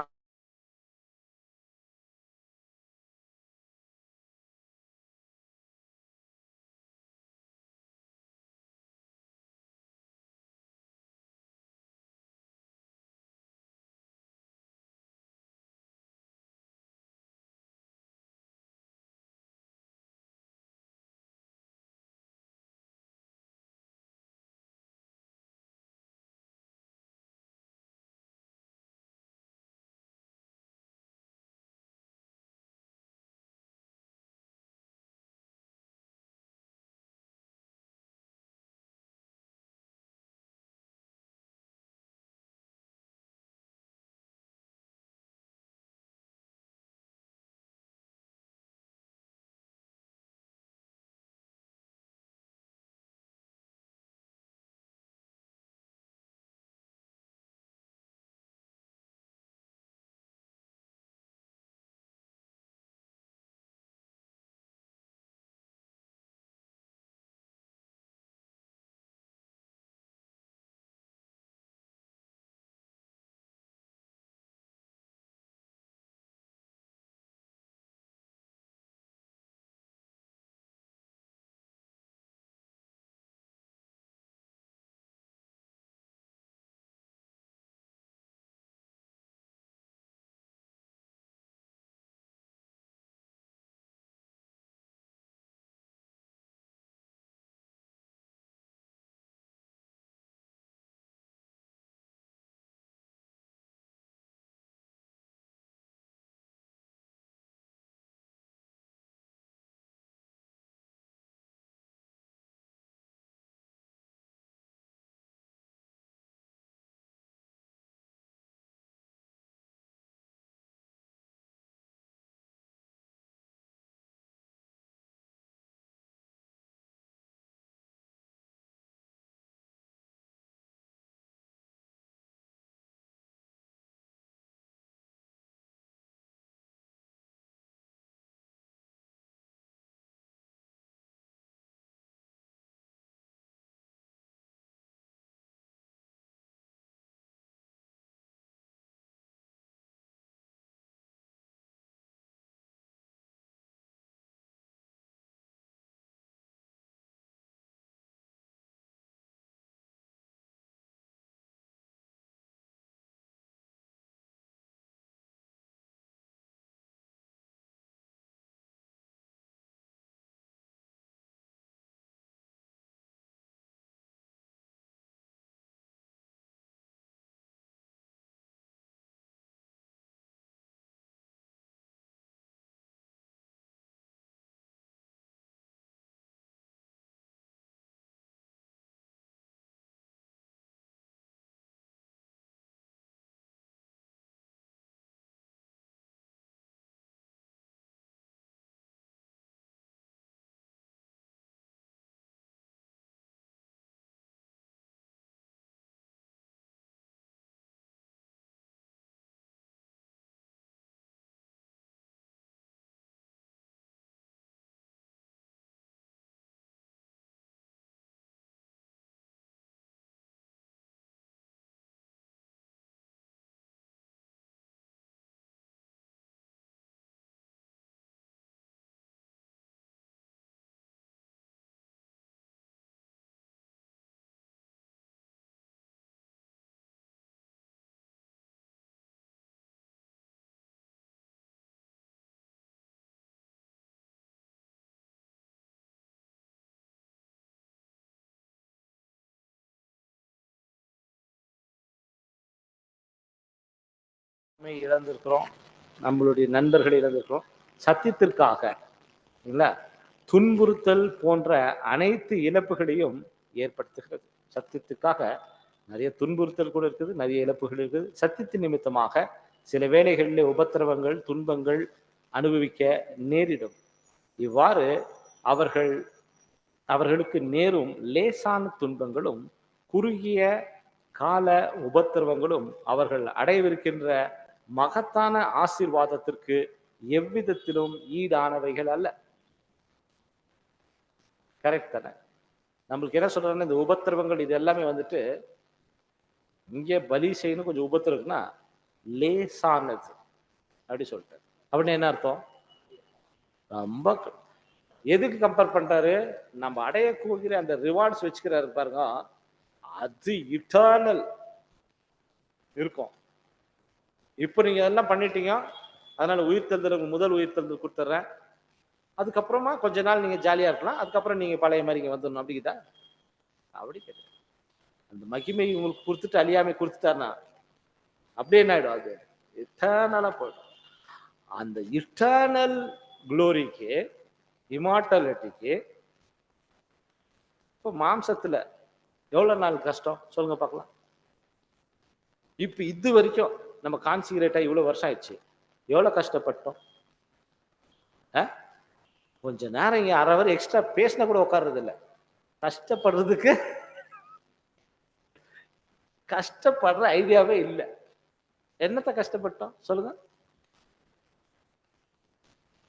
இழந்திருக்கிறோம், நம்மளுடைய நண்பர்களை இழந்திருக்கிறோம். சத்தியத்திற்காக இல்ல துன்புறுத்தல் போன்ற அனைத்து இழப்புகளையும் ஏற்படுத்துகிறது. சத்தியத்துக்காக நிறைய துன்புறுத்தல் கூட இருக்குது, நிறைய இழப்புகள் இருக்குது. சத்தியத்தின் நிமித்தமாக சில வேளைகளில் உபத்திரவங்கள், துன்பங்கள் அனுபவிக்க நேரிடும். இவ்வாறு அவர்களுக்கு நேரும் லேசான துன்பங்களும் குறுகிய கால உபத்திரவங்களும் அவர்கள் அடையவிருக்கின்ற மகத்தான ஆசீர்வாதத்திற்கு எவ்விதத்திலும் ஈடானவைகள் அல்ல. கரெக்ட் தானே? நம்மளுக்கு என்ன சொல்றாங்கன்னா, இந்த உபத்திரவங்கள் இது எல்லாமே வந்துட்டு இங்கே பலி செய்யணும் கொஞ்சம் உபத்திரம்னா லேசானது அப்படி சொல்லிட்டாரு. அப்படின்னு என்ன அர்த்தம்? ரொம்ப எதுக்கு கம்பேர் பண்றாரு? நம்ம அடையக்கூடிய அந்த ரிவார்ட்ஸ் வச்சுக்கிறாரு பாருங்க, அது இட்டர்னல் இருக்கும். இப்போ நீங்க எல்லாம் பண்ணிட்டீங்க, அதனால உயிர்த்தெழுதலுக்கு முதல் உயிர்த்தெழுதல் கொடுத்துட்றேன், அதுக்கப்புறமா கொஞ்ச நாள் நீங்க ஜாலியா இருக்கலாம், அதுக்கப்புறம் நீங்க பழைய மாதிரி இங்க வந்துடணும். அப்படிக்குதா? அப்படி கிடையாது. அந்த மகிமை உங்களுக்கு கொடுத்துட்டு அழியாமை கொடுத்துட்டாருன்னா அப்படியே என்ன ஆயிடும்? அது இட்டர்னலா போயிடும். அந்த இட்டர்னல் குளோரிக்கு, இமார்டாலிட்டிக்கு இப்போ மாம்சத்துல எவ்வளவு நாள் கஷ்டம் சொல்லுங்க பார்க்கலாம். இப்ப இது வரைக்கும் நம்ம கான்சிகரேட்டா இவ்வளவு வருஷம் ஆயிடுச்சு, எவ்வளவு கஷ்டப்பட்டோம். கொஞ்ச நேரம் இங்க அரை வரை எக்ஸ்ட்ரா பேசினா கூட உட்கார்றது இல்லை. கஷ்டப்படுறதுக்கு கஷ்டப்படுற ஐடியாவே இல்லை. என்னத்த கஷ்டப்பட்டோம் சொல்லுங்க?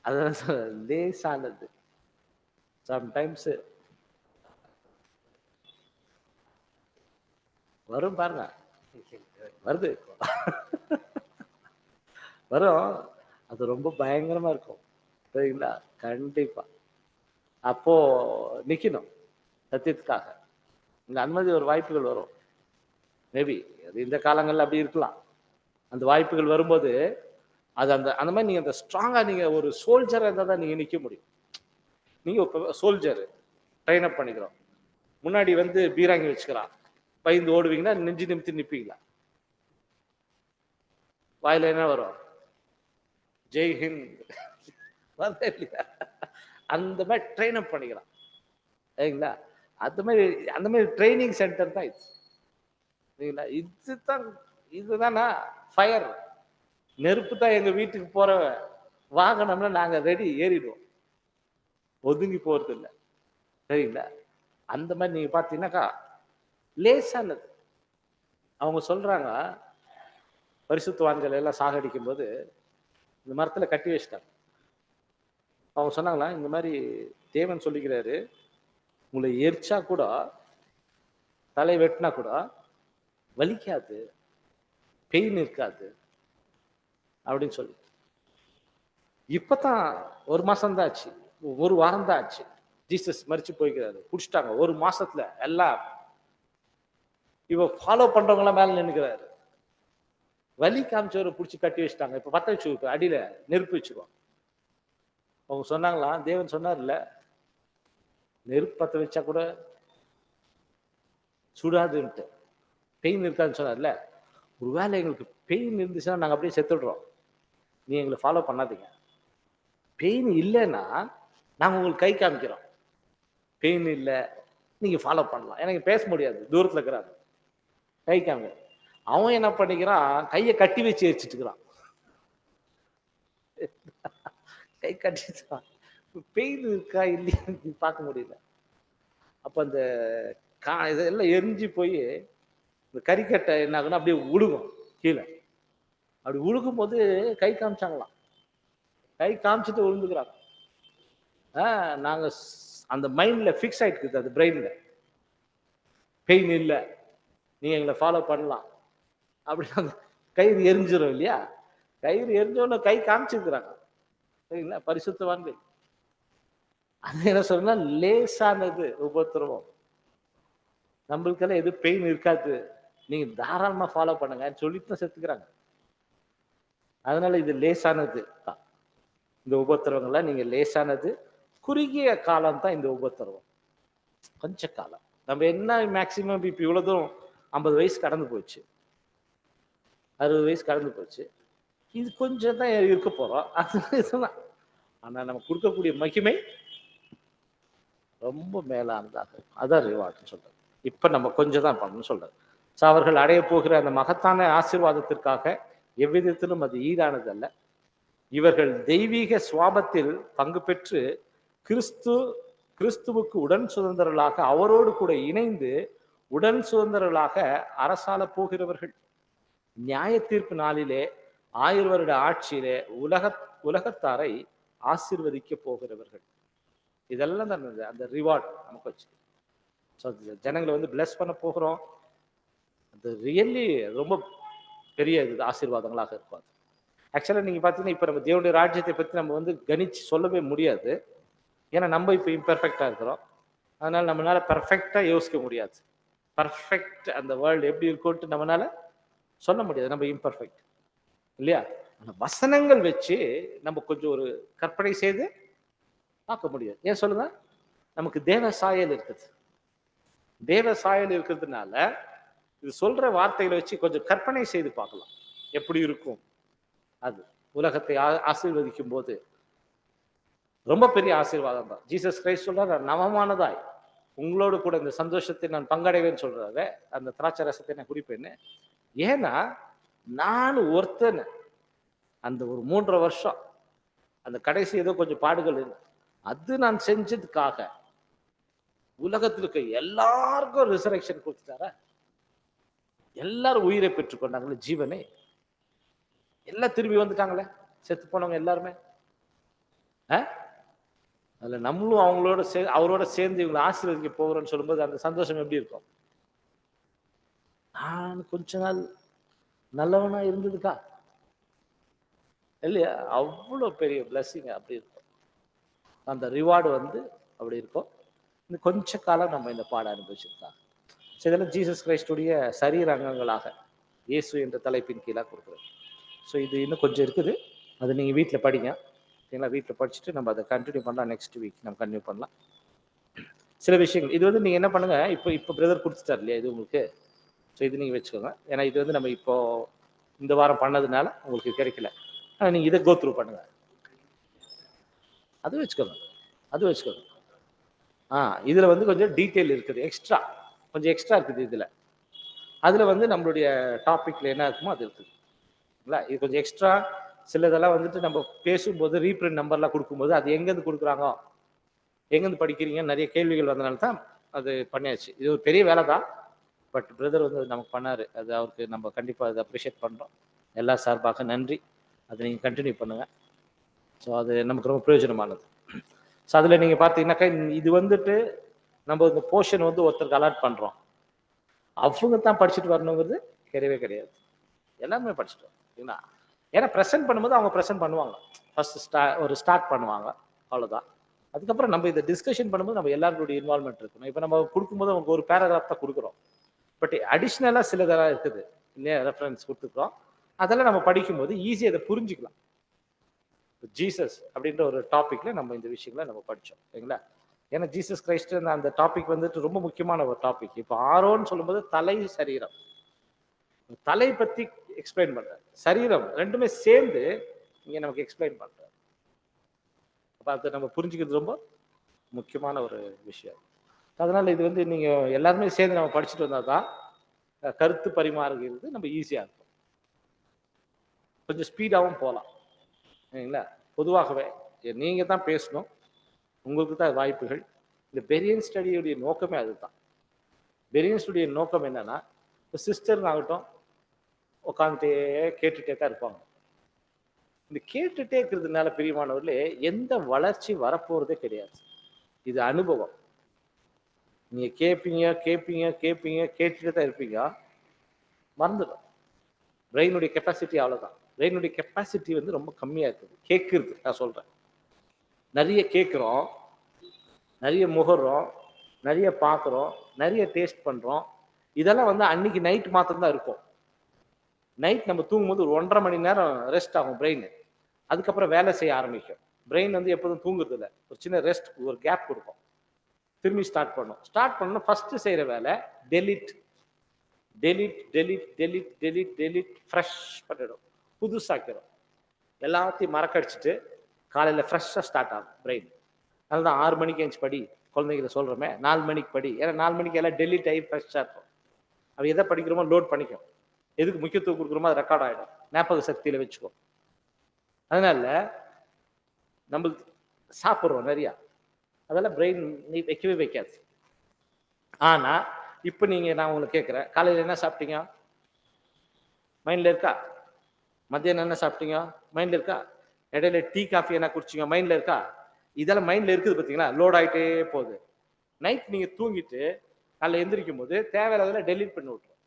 அதான் லேசானது. சம்டைம்ஸ் வரும் பாருங்க, வருது வரும், அது ரொம்ப பயங்கரமா இருக்கும் சரிங்களா? கண்டிப்பா அப்போ நிக்கணும் சத்தியத்துக்காக. இந்த அனுமதி ஒரு வாய்ப்புகள் வரும், மேபி அது இந்த காலங்கள்ல அப்படி இருக்கலாம். அந்த வாய்ப்புகள் வரும்போது அது அந்த அந்த மாதிரி நீங்க அந்த ஸ்ட்ராங்கா நீங்க ஒரு சோல்ஜரா இருந்தால் தான் நீங்க நிக்க முடியும். நீங்க சோல்ஜர் ட்ரெயின் அப் பண்ணிக்கிறோம், முன்னாடி வந்து பீராங்கி வச்சுக்கிறான், பயந்து ஓடுவீங்கன்னா நெஞ்சு நிமித்தி நிப்பீங்களா? வாயில என்ன வரும்? ஜெய் ஹிந்த் இல்லையா? அந்த மாதிரி ட்ரெயின் அப் பண்ணிக்கிறான் சரிங்களா? அந்த மாதிரி ட்ரைனிங் சென்டர் தான் இது சரிங்களா? இதுதானா ஃபயர்? நெருப்பு தான் எங்க வீட்டுக்கு போற வாகனம்னா நாங்க ரெடி ஏறிடுவோம், ஒதுங்கி போறது இல்லை சரிங்களா? அந்த மாதிரி நீங்க பாத்தீங்கன்னாக்கா லேசானது. அவங்க சொல்றாங்க, பரிசுத்தவான்கள் எல்லாம் சாகடிக்கும் போது இந்த மரத்துல கட்டி வச்சிட்டாங்க. அவங்க சொன்னாங்களா, இந்த மாதிரி தேவன் சொல்லிக்கிறாரு, உங்களை எரிச்சா கூட, தலை வெட்டினா கூட வலிக்காது, பெயின் இருக்காது அப்படின்னு சொல்லி. இப்பதான் ஒரு மாசம் தான் ஆச்சு, ஒரு வாரம் தான் ஆச்சு, ஜீசஸ் மரிச்சு போய்க்கிறாரு, புடிச்சிட்டாங்க. ஒரு மாசத்துல எல்லாம் இவ ஃபாலோ பண்றவங்க எல்லாம் மேல நின்னுக்கிறாரு. வலி காமிச்சவரை பிடிச்சி கட்டி வச்சுட்டாங்க. இப்ப பத்த வச்சு அடியில நெருப்பு வச்சுக்கோ. அவங்க சொன்னாங்களா, தேவன் சொன்னார்ல, நெருப்பு பத்த வச்சா கூட சுடாதுன்ட்டு, பெயின் இருக்காதுன்னு சொன்னார்ல. ஒருவேளை எங்களுக்கு பெயின் இருந்துச்சுன்னா நாங்க அப்படியே செத்துடுறோம், நீ எங்களை ஃபாலோ பண்ணாதீங்க. பெயின் இல்லைன்னா நாங்க உங்களுக்கு கை காமிக்கிறோம், பெயின் இல்லை நீங்க ஃபாலோ பண்ணலாம், எனக்கு பேச முடியாது, தூரத்துல இருக்கிறாங்க, கை காமி. அவன் என்ன பண்ணிக்கிறான், கையை கட்டி வச்சு எரிச்சிட்டு இருக்கிறான், கை கட்டிட்டான். பெயின் இருக்கா இல்லையா பார்க்க முடியல. அப்ப அந்த இதெல்லாம் எரிஞ்சு போய் இந்த கறிக்கட்டை என்ன ஆகுன்னா அப்படியே உழுகும் கீழே. அப்படி உழுகும் போது கை காமிச்சாங்களாம், கை காமிச்சிட்டு விழுந்துக்கிறாங்க. நாங்க அந்த மைண்ட்ல ஃபிக்ஸ் ஆயிட்டு, அது பிரெயின்ல பெயின் இல்லை, நீங்க எங்களை ஃபாலோ பண்ணலாம் அப்படின்னு கயிறு எரிஞ்சிடும் இல்லையா? கயிறு எரிஞ்சோன்னு கை காமிச்சிருக்கிறாங்க சரிங்களா பரிசுத்தவான்கள். அது என்ன சொல்றா, லேசானது உபத்திரவம், நம்மளுக்கெல்லாம் எது பெயின் இருக்காது, நீங்க தாராளமா ஃபாலோ பண்ணுங்க சொல்லிட்டு செத்துக்கிறாங்க. அதனால இது லேசானது தான். இந்த உபத்திரவங்கள்லாம் நீங்க லேசானது, குறுகிய காலம் தான் இந்த உபத்திரவம், கொஞ்ச காலம். நம்ம என்ன மேக்சிமம் இப்ப இவ்வளவு தூரம் 50 வயசு கடந்து போச்சு, 60 வயசு கடந்து போச்சு, இது கொஞ்சம் தான் இருக்க போறோம். அதுதான். ஆனா நம்ம கொடுக்கக்கூடிய மகிமை ரொம்ப மேலானதாக இருக்கும். அதான் ரிவார்ட்னு சொல்றது. இப்ப நம்ம கொஞ்சம் தான் பண்ணணும்னு சொல்றது. ஸோ அவர்கள் அடைய போகிற அந்த மகத்தான ஆசீர்வாதத்திற்காக எவ்விதத்திலும் அது ஈடானது அல்ல. இவர்கள் தெய்வீக சுவாபத்தில் பங்கு பெற்று கிறிஸ்துவுக்கு உடன் சுதந்திரர்களாக அவரோடு கூட இணைந்து உடன் சுதந்திரர்களாக அரசால போகிறவர்கள். நியாய தீர்ப்பு நாளிலே 1000 வருட ஆட்சியிலே உலகத்தாரை ஆசீர்வதிக்க போகிறவர்கள். இதெல்லாம் தான் அந்த ரிவார்ட் நமக்கு வச்சு. ஸோ ஜனங்களை வந்து பிளஸ் பண்ண போகிறோம். அது ரியல்லி ரொம்ப பெரிய இது ஆசீர்வாதங்களாக இருக்கும். அது ஆக்சுவலாக நீங்கள் பார்த்தீங்கன்னா இப்போ நம்ம தேவனுடைய ராஜ்யத்தை பற்றி நம்ம வந்து கணிச்சு சொல்லவே முடியாது. ஏன்னா நம்ம இப்போ இம்பெர்ஃபெக்டாக இருக்கிறோம். அதனால நம்மளால பர்ஃபெக்டாக யோசிக்க முடியாது. பர்ஃபெக்ட் அந்த வேர்ல்டு எப்படி இருக்கும்ட்டு நம்மளால சொல்ல முடியாது. நம்ம இம்பர்ஃபெக்ட் இல்லையா? அந்த வசனங்கள் வச்சு நம்ம கொஞ்சம் ஒரு கற்பனை செய்து பார்க்க முடியாது. ஏன் சொல்லுங்க? நமக்கு தேவ சாயல் இருக்குது. தேவ சாயல் இருக்கிறதுனால இது சொல்ற வார்த்தைகளை வச்சு கொஞ்சம் கற்பனை செய்து பார்க்கலாம் எப்படி இருக்கும். அது உலகத்தை ஆசீர்வதிக்கும் போது ரொம்ப பெரிய ஆசீர்வாதம் தான். ஜீசஸ் கிரைஸ்ட் சொல்றாரு, நவமானதாய் உங்களோடு கூட இந்த சந்தோஷத்தை நான் பங்கடைவேன்னு சொல்றாரு. அந்த திராட்சை ரசத்தை நான் குடிப்பேன்னு. ஏன்னா நான் ஒருத்தன் அந்த ஒரு 3.5 வருஷம் அந்த கடைசி ஏதோ கொஞ்சம் பாடுகள் அது நான் செஞ்சதுக்காக உலகத்தில் இருக்க எல்லாருக்கும் ரிசரக்ஷன் கொடுத்துட்டாரா? எல்லாரும் உயிரை பெற்றுக்கொண்டாங்களே, ஜீவனே. எல்லாம் திரும்பி வந்துட்டாங்களே, செத்து போனவங்க எல்லாருமே. அதுல நம்மளும் அவரோட சேர்ந்து இவங்களை ஆசீர்வதிக்க போகிறோம்னு சொல்லும்போது அந்த சந்தோஷம் எப்படி இருக்கும்? நான் கொஞ்ச நாள் நல்லவனா இருந்ததுக்கா இல்லையா? அவ்வளோ பெரிய பிளஸ்ஸிங் அப்படி இருக்கும். அந்த ரிவார்டு வந்து அப்படி இருக்கும். இன்னும் கொஞ்ச காலம் நம்ம இந்த பாடம் அனுபவிச்சிருக்காங்க. இதெல்லாம் ஜீசஸ் கிரைஸ்டுடைய சரீர அங்கங்களாக இயேசு என்ற தலைப்பின் கீழாக கொடுக்குறோம். ஸோ இது இன்னும் கொஞ்சம் இருக்குது. அது நீங்கள் வீட்டில் படிங்க. சரிங்களா? வீட்டில் படிச்சுட்டு நம்ம அதை கண்டினியூ பண்ணலாம். நெக்ஸ்ட் வீக் நம்ம கண்டினியூ பண்ணலாம் சில விஷயங்கள். இது வந்து நீங்கள் என்ன பண்ணுங்க, இப்போ பிரதர் கொடுத்துட்டார் இல்லையா இது உங்களுக்கு. ஸோ இது நீங்கள் வச்சுக்கோங்க. ஏன்னா இது வந்து நம்ம இப்போ இந்த வாரம் பண்ணதுனால உங்களுக்கு கிடைக்கல. ஆனால் நீங்கள் இதை கோ த்ரூ பண்ணுங்க. அது வச்சுக்கோங்க. இதில் வந்து கொஞ்சம் டீட்டெயில் இருக்குது. கொஞ்சம் எக்ஸ்ட்ரா இருக்குது இதில். அதில் வந்து நம்மளுடைய டாப்பிக்கில் என்ன இருக்குமோ அது இருக்குது. இது கொஞ்சம் எக்ஸ்ட்ரா. சிலதெல்லாம் வந்துட்டு நம்ம பேசும்போது ரீப்ரிண்ட் நம்பர்லாம் கொடுக்கும்போது அது எங்கேருந்து கொடுக்குறாங்க, எங்கேருந்து படிக்கிறீங்க, நிறைய கேள்விகள் வந்தனால தான் அது பண்ணியாச்சு. இது ஒரு பெரிய வேலை தான். பட் பிரதர் வந்து நமக்கு பண்ணார். அது அவருக்கு நம்ம கண்டிப்பாக அதை அப்ரிஷியேட் பண்ணுறோம். எல்லா சார்பாக நன்றி. அதை நீங்கள் கண்டினியூ பண்ணுங்கள். ஸோ அது நமக்கு ரொம்ப பிரயோஜனமானது. ஸோ அதில் நீங்கள் பார்த்தீங்கன்னாக்கா இது வந்துட்டு நம்ம இந்த போர்ஷன் வந்து ஒருத்தருக்கு அலாட் பண்ணுறோம். அவங்க தான் படிச்சுட்டு வரணுங்கிறது கிடையவே கிடையாது. எல்லாருமே படிச்சுட்டு வரணும். ஏன்னா ப்ரெசென்ட் பண்ணும்போது அவங்க ப்ரெசென்ட் பண்ணுவாங்க. ஃபர்ஸ்ட் ஸ்டார்ட் பண்ணுவாங்க, அவ்வளோதான். அதுக்கப்புறம் நம்ம இதை டிஸ்கஷன் பண்ணும்போது நம்ம எல்லாருடைய இன்வால்மெண்ட் இருக்கணும். இப்போ நம்ம கொடுக்கும்போது அவங்க ஒரு பேராகிராஃப் தான் கொடுக்குறோம். பட் அடிஷ்னலாக சிலதெல்லாம் இருக்குது இல்லையா, ரெஃபரன்ஸ் கொடுத்துருக்கோம். அதெல்லாம் நம்ம படிக்கும்போது ஈஸியாக அதை புரிஞ்சுக்கலாம். ஜீசஸ் அப்படின்ற ஒரு டாபிக்ல நம்ம இந்த விஷயங்களை நம்ம படித்தோம் சரிங்களா. ஏன்னா ஜீசஸ் கிரைஸ்ட் அந்த டாபிக் வந்துட்டு ரொம்ப முக்கியமான ஒரு டாபிக். இப்போ ஆரோன்னு சொல்லும்போது தலை சரீரம், தலை பற்றி எக்ஸ்பிளைன் பண்றாரு, சரீரம் ரெண்டுமே சேர்ந்து இங்கே நமக்கு எக்ஸ்பிளைன் பண்றாரு. அப்போ அதை நம்ம புரிஞ்சுக்கிறது ரொம்ப முக்கியமான ஒரு விஷயம். அதனால இது வந்து நீங்க எல்லாருமே சேர்ந்து நம்ம படிச்சுட்டு வந்தா தான் கருத்து பரிமாறுகிறது நம்ம ஈஸியா இருக்கும். கொஞ்சம் ஸ்பீடாகவும் போகலாம் சரிங்களா. பொதுவாகவே நீங்க தான் பேசணும், உங்களுக்கு தான் வாய்ப்புகள். இந்த பெரியன் ஸ்டடியுடைய நோக்கமே அதுதான். பெரியன் ஸ்டடியுடைய நோக்கம் என்னன்னா, சிஸ்டர் ஆகட்டும் உட்காந்துட்டே கேட்டுட்டே தான் இருப்பாங்க. இந்த கேட்டுட்டே இருக்கிறதுனால பிரியமானவர்களே எந்த வளர்ச்சி வரப்போறதே கிடையாது. இது அனுபவம். நீங்க கேட்பீங்க கேட்பீங்க கேட்பீங்க கேட்டுட்டே தான் இருப்பீங்க, மறந்துடும். பிரெயினுடைய கெப்பாசிட்டி அவ்வளவுதான். பிரெயினுடைய கெப்பாசிட்டி வந்து ரொம்ப கம்மியா இருக்குது கேட்கறது. நான் சொல்றேன், நிறைய கேட்குறோம், நிறைய முகர்றோம், நிறைய பார்க்குறோம், நிறைய டேஸ்ட் பண்றோம். இதெல்லாம் வந்து அன்னைக்கு நைட் மாத்திரம் தான் இருக்கும். நைட் நம்ம தூங்கும்போது ஒரு 1.5 மணி நேரம் ரெஸ்ட் ஆகும் பிரெயின். அதுக்கப்புறம் வேலை செய்ய ஆரம்பிக்கும். பிரெயின் வந்து எப்போதும் தூங்குறது இல்லை, ஒரு சின்ன ரெஸ்ட், ஒரு கேப் கொடுக்கும், திரும்பி ஸ்டார்ட் பண்ணும். ஸ்டார்ட் பண்ணணும் ஃபர்ஸ்ட் செய்யற வேலை delete delete delete delete delete delete fresh பண்ணிடும், புதுசாக்கிறோம். எல்லாத்தையும் மறக்கடிச்சிட்டு காலையில் ஃப்ரெஷ்ஷாக ஸ்டார்ட் ஆகும் பிரெயின். அதனால தான் 6 மணிக்கு எழுந்து படி குழந்தைங்களை சொல்கிறோமே, 4 மணிக்கு படி. ஏன்னா 4 மணிக்கு எல்லாம் டெலிட் ஆகி ஃப்ரெஷ்ஷாக இருக்கும். அது எதை படிக்கிறோமோ லோட் பண்ணிக்கும். எதுக்கு முக்கியத்துவம் கொடுக்குறோமோ அது ரெக்கார்ட் ஆகிடும், ஞாபக சக்தியில் வச்சுக்கோ. அதனால நம்மளுக்கு சாப்பிட்றோம் நிறையா, அதெல்லாம் பிரெயின் நீ வைக்கவே வைக்காது. ஆனால் இப்போ நான் உங்களுக்கு கேட்குறேன், காலையில் என்ன சாப்பிட்டீங்க மைண்டில் இருக்கா? மத்தியானம் என்ன சாப்பிட்டீங்க மைண்டில் இருக்கா? இடையில டீ காஃபி என்ன குடிச்சிங்க மைண்டில் இருக்கா? இதெல்லாம் மைண்டில் இருக்குது பார்த்தீங்களா, லோட் ஆகிட்டே போகுது. நைட் நீங்கள் தூங்கிட்டு காலையில் எந்திரிக்கும் போது தேவையில்லாதெல்லாம் டெலீட் பண்ணி விட்ருவோம்.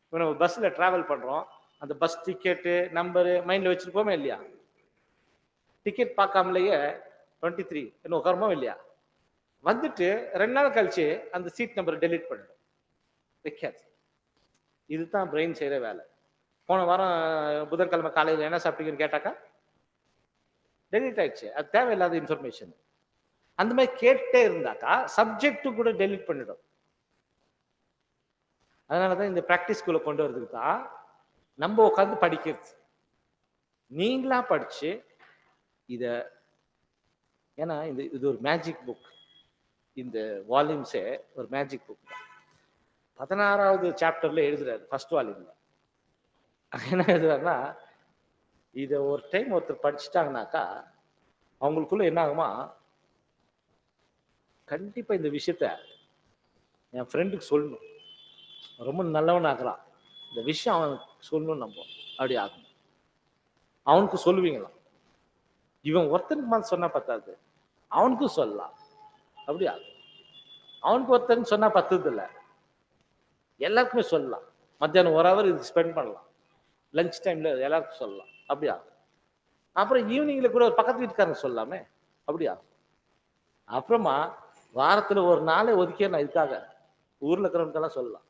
இப்போ நம்ம பஸ்ஸில் ட்ராவல் பண்ணுறோம், அந்த பஸ் டிக்கெட்டு நம்பரு மைண்டில் வச்சுருப்போமே இல்லையா? டிக்கெட் பார்க்காமலேயே 23 இன்னும் உட்காரமோ இல்லையா? வந்துட்டு 2 நாள் கழிச்சு அந்த சீட் நம்பர் டெலீட் பண்ணிடும், வைக்காது. இதுதான் பிரெயின் செய்கிற வேலை. போன வாரம் புதன்கிழமை காலையில் என்ன சாப்பிட்டீங்கன்னு கேட்டாக்கா டெலீட் ஆயிடுச்சு, அது தேவையில்லாத இன்ஃபர்மேஷன். அந்த மாதிரி கேட்டே இருந்தாக்கா சப்ஜெக்ட் கூட டெலீட் பண்ணிடும். அதனால தான் இந்த ப்ராக்டிஸ்குள்ளே கொண்டு வரதுக்கு தான் நம்ம உட்காந்து படிக்கிறது. நீங்களா படிச்சு இத, ஏன்னா இது ஒரு மேஜிக் புக். இந்த வால்யூம்ஸே ஒரு மேஜிக் புக் தான். 16வது சாப்டர்ல எழுதுறாரு, ஃபர்ஸ்ட் வால்யூம்ல. என்ன எழுதுறாருன்னா, இதை ஒரு டைம் ஒருத்தர் படிச்சுட்டாங்கனாக்கா அவங்களுக்குள்ள என்ன ஆகுமா, கண்டிப்பா இந்த விஷயத்த என் ஃப்ரெண்டுக்கு சொல்லணும், ரொம்ப நல்லவன் ஆகிறான், இந்த விஷயம் அவனுக்கு சொல்லணும் நம்ம, அப்படி ஆகும். அவனுக்கு சொல்லுவீங்களாம். இவன் ஒருத்தனுக்கு மாதிரி சொன்னா பத்தாது, அவனுக்கும் சொல்லலாம், அப்படி ஆகும். அவனுக்கு ஒருத்தனுக்கு சொன்னா பத்தது இல்லை, எல்லாருக்குமே சொல்லலாம். மத்தியானம் 1 ஹவர் இது ஸ்பெண்ட் பண்ணலாம், லஞ்ச் டைம்ல எல்லாருக்கும் சொல்லலாம், அப்படி ஆகும். அப்புறம் ஈவினிங்ல கூட ஒரு பக்கத்து வீட்டுக்காரங்க சொல்லலாமே, அப்படி ஆகும். அப்புறமா வாரத்துல ஒரு நாளை ஒதுக்கிய நான் இதுக்காக ஊர்ல இருக்கிறவனுக்கெல்லாம் சொல்லலாம்,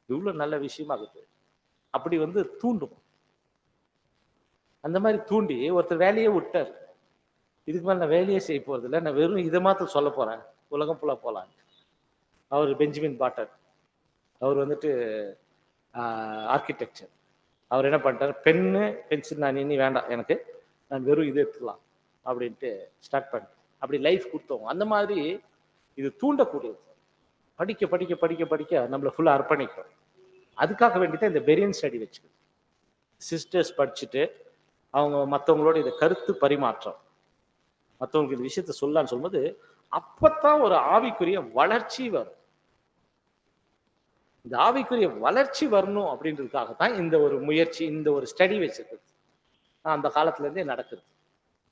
இவ்வளவு நல்ல விஷயமாகுது. அப்படி தூண்டும். அந்த மாதிரி தூண்டி ஒருத்தர் வேலையே விட்டார். இதுக்கு மேலே நான் வேலையே செய்ய போறது இல்லை, நான் வெறும் இதை மாத்திரம் சொல்ல போறேன், உலகம் ஃபுல்லா போலான்னு. அவர் பெஞ்சமின் பாட்டர், அவர் ஆர்கிடெக்சர். அவர் என்ன பண்ணிட்டார், பென்னு பென்சில் நான் இனி வேண்டாம் எனக்கு, நான் வெறும் இது எடுத்துக்கலாம் அப்படின்ட்டு ஸ்டார்ட் பண்ணிட்டேன். அப்படி லைஃப் கொடுத்தோம். அந்த மாதிரி இது தூண்டக்கூடியது. படிக்க படிக்க படிக்க படிக்க நம்மளை ஃபுல்லாக அர்ப்பணிக்கும். அதுக்காக வேண்டிதான் இந்த பெரியன் ஸ்டடி வச்சுக்கணும். சிஸ்டர்ஸ் படிச்சுட்டு அவங்க மற்றவங்களோட இதை கருத்து பரிமாற்றம், மற்றவங்களுக்கு இந்த விஷயத்த சொல்லலான்னு சொல்லும்போது அப்பத்தான் ஒரு ஆவிக்குரிய வளர்ச்சி வரும். இந்த ஆவிக்குரிய வளர்ச்சி வரணும் அப்படின்றதுக்காகத்தான் இந்த ஒரு முயற்சி, இந்த ஒரு ஸ்டடி வச்சிருக்கிறது. அந்த காலத்துல இருந்தே நடக்குது.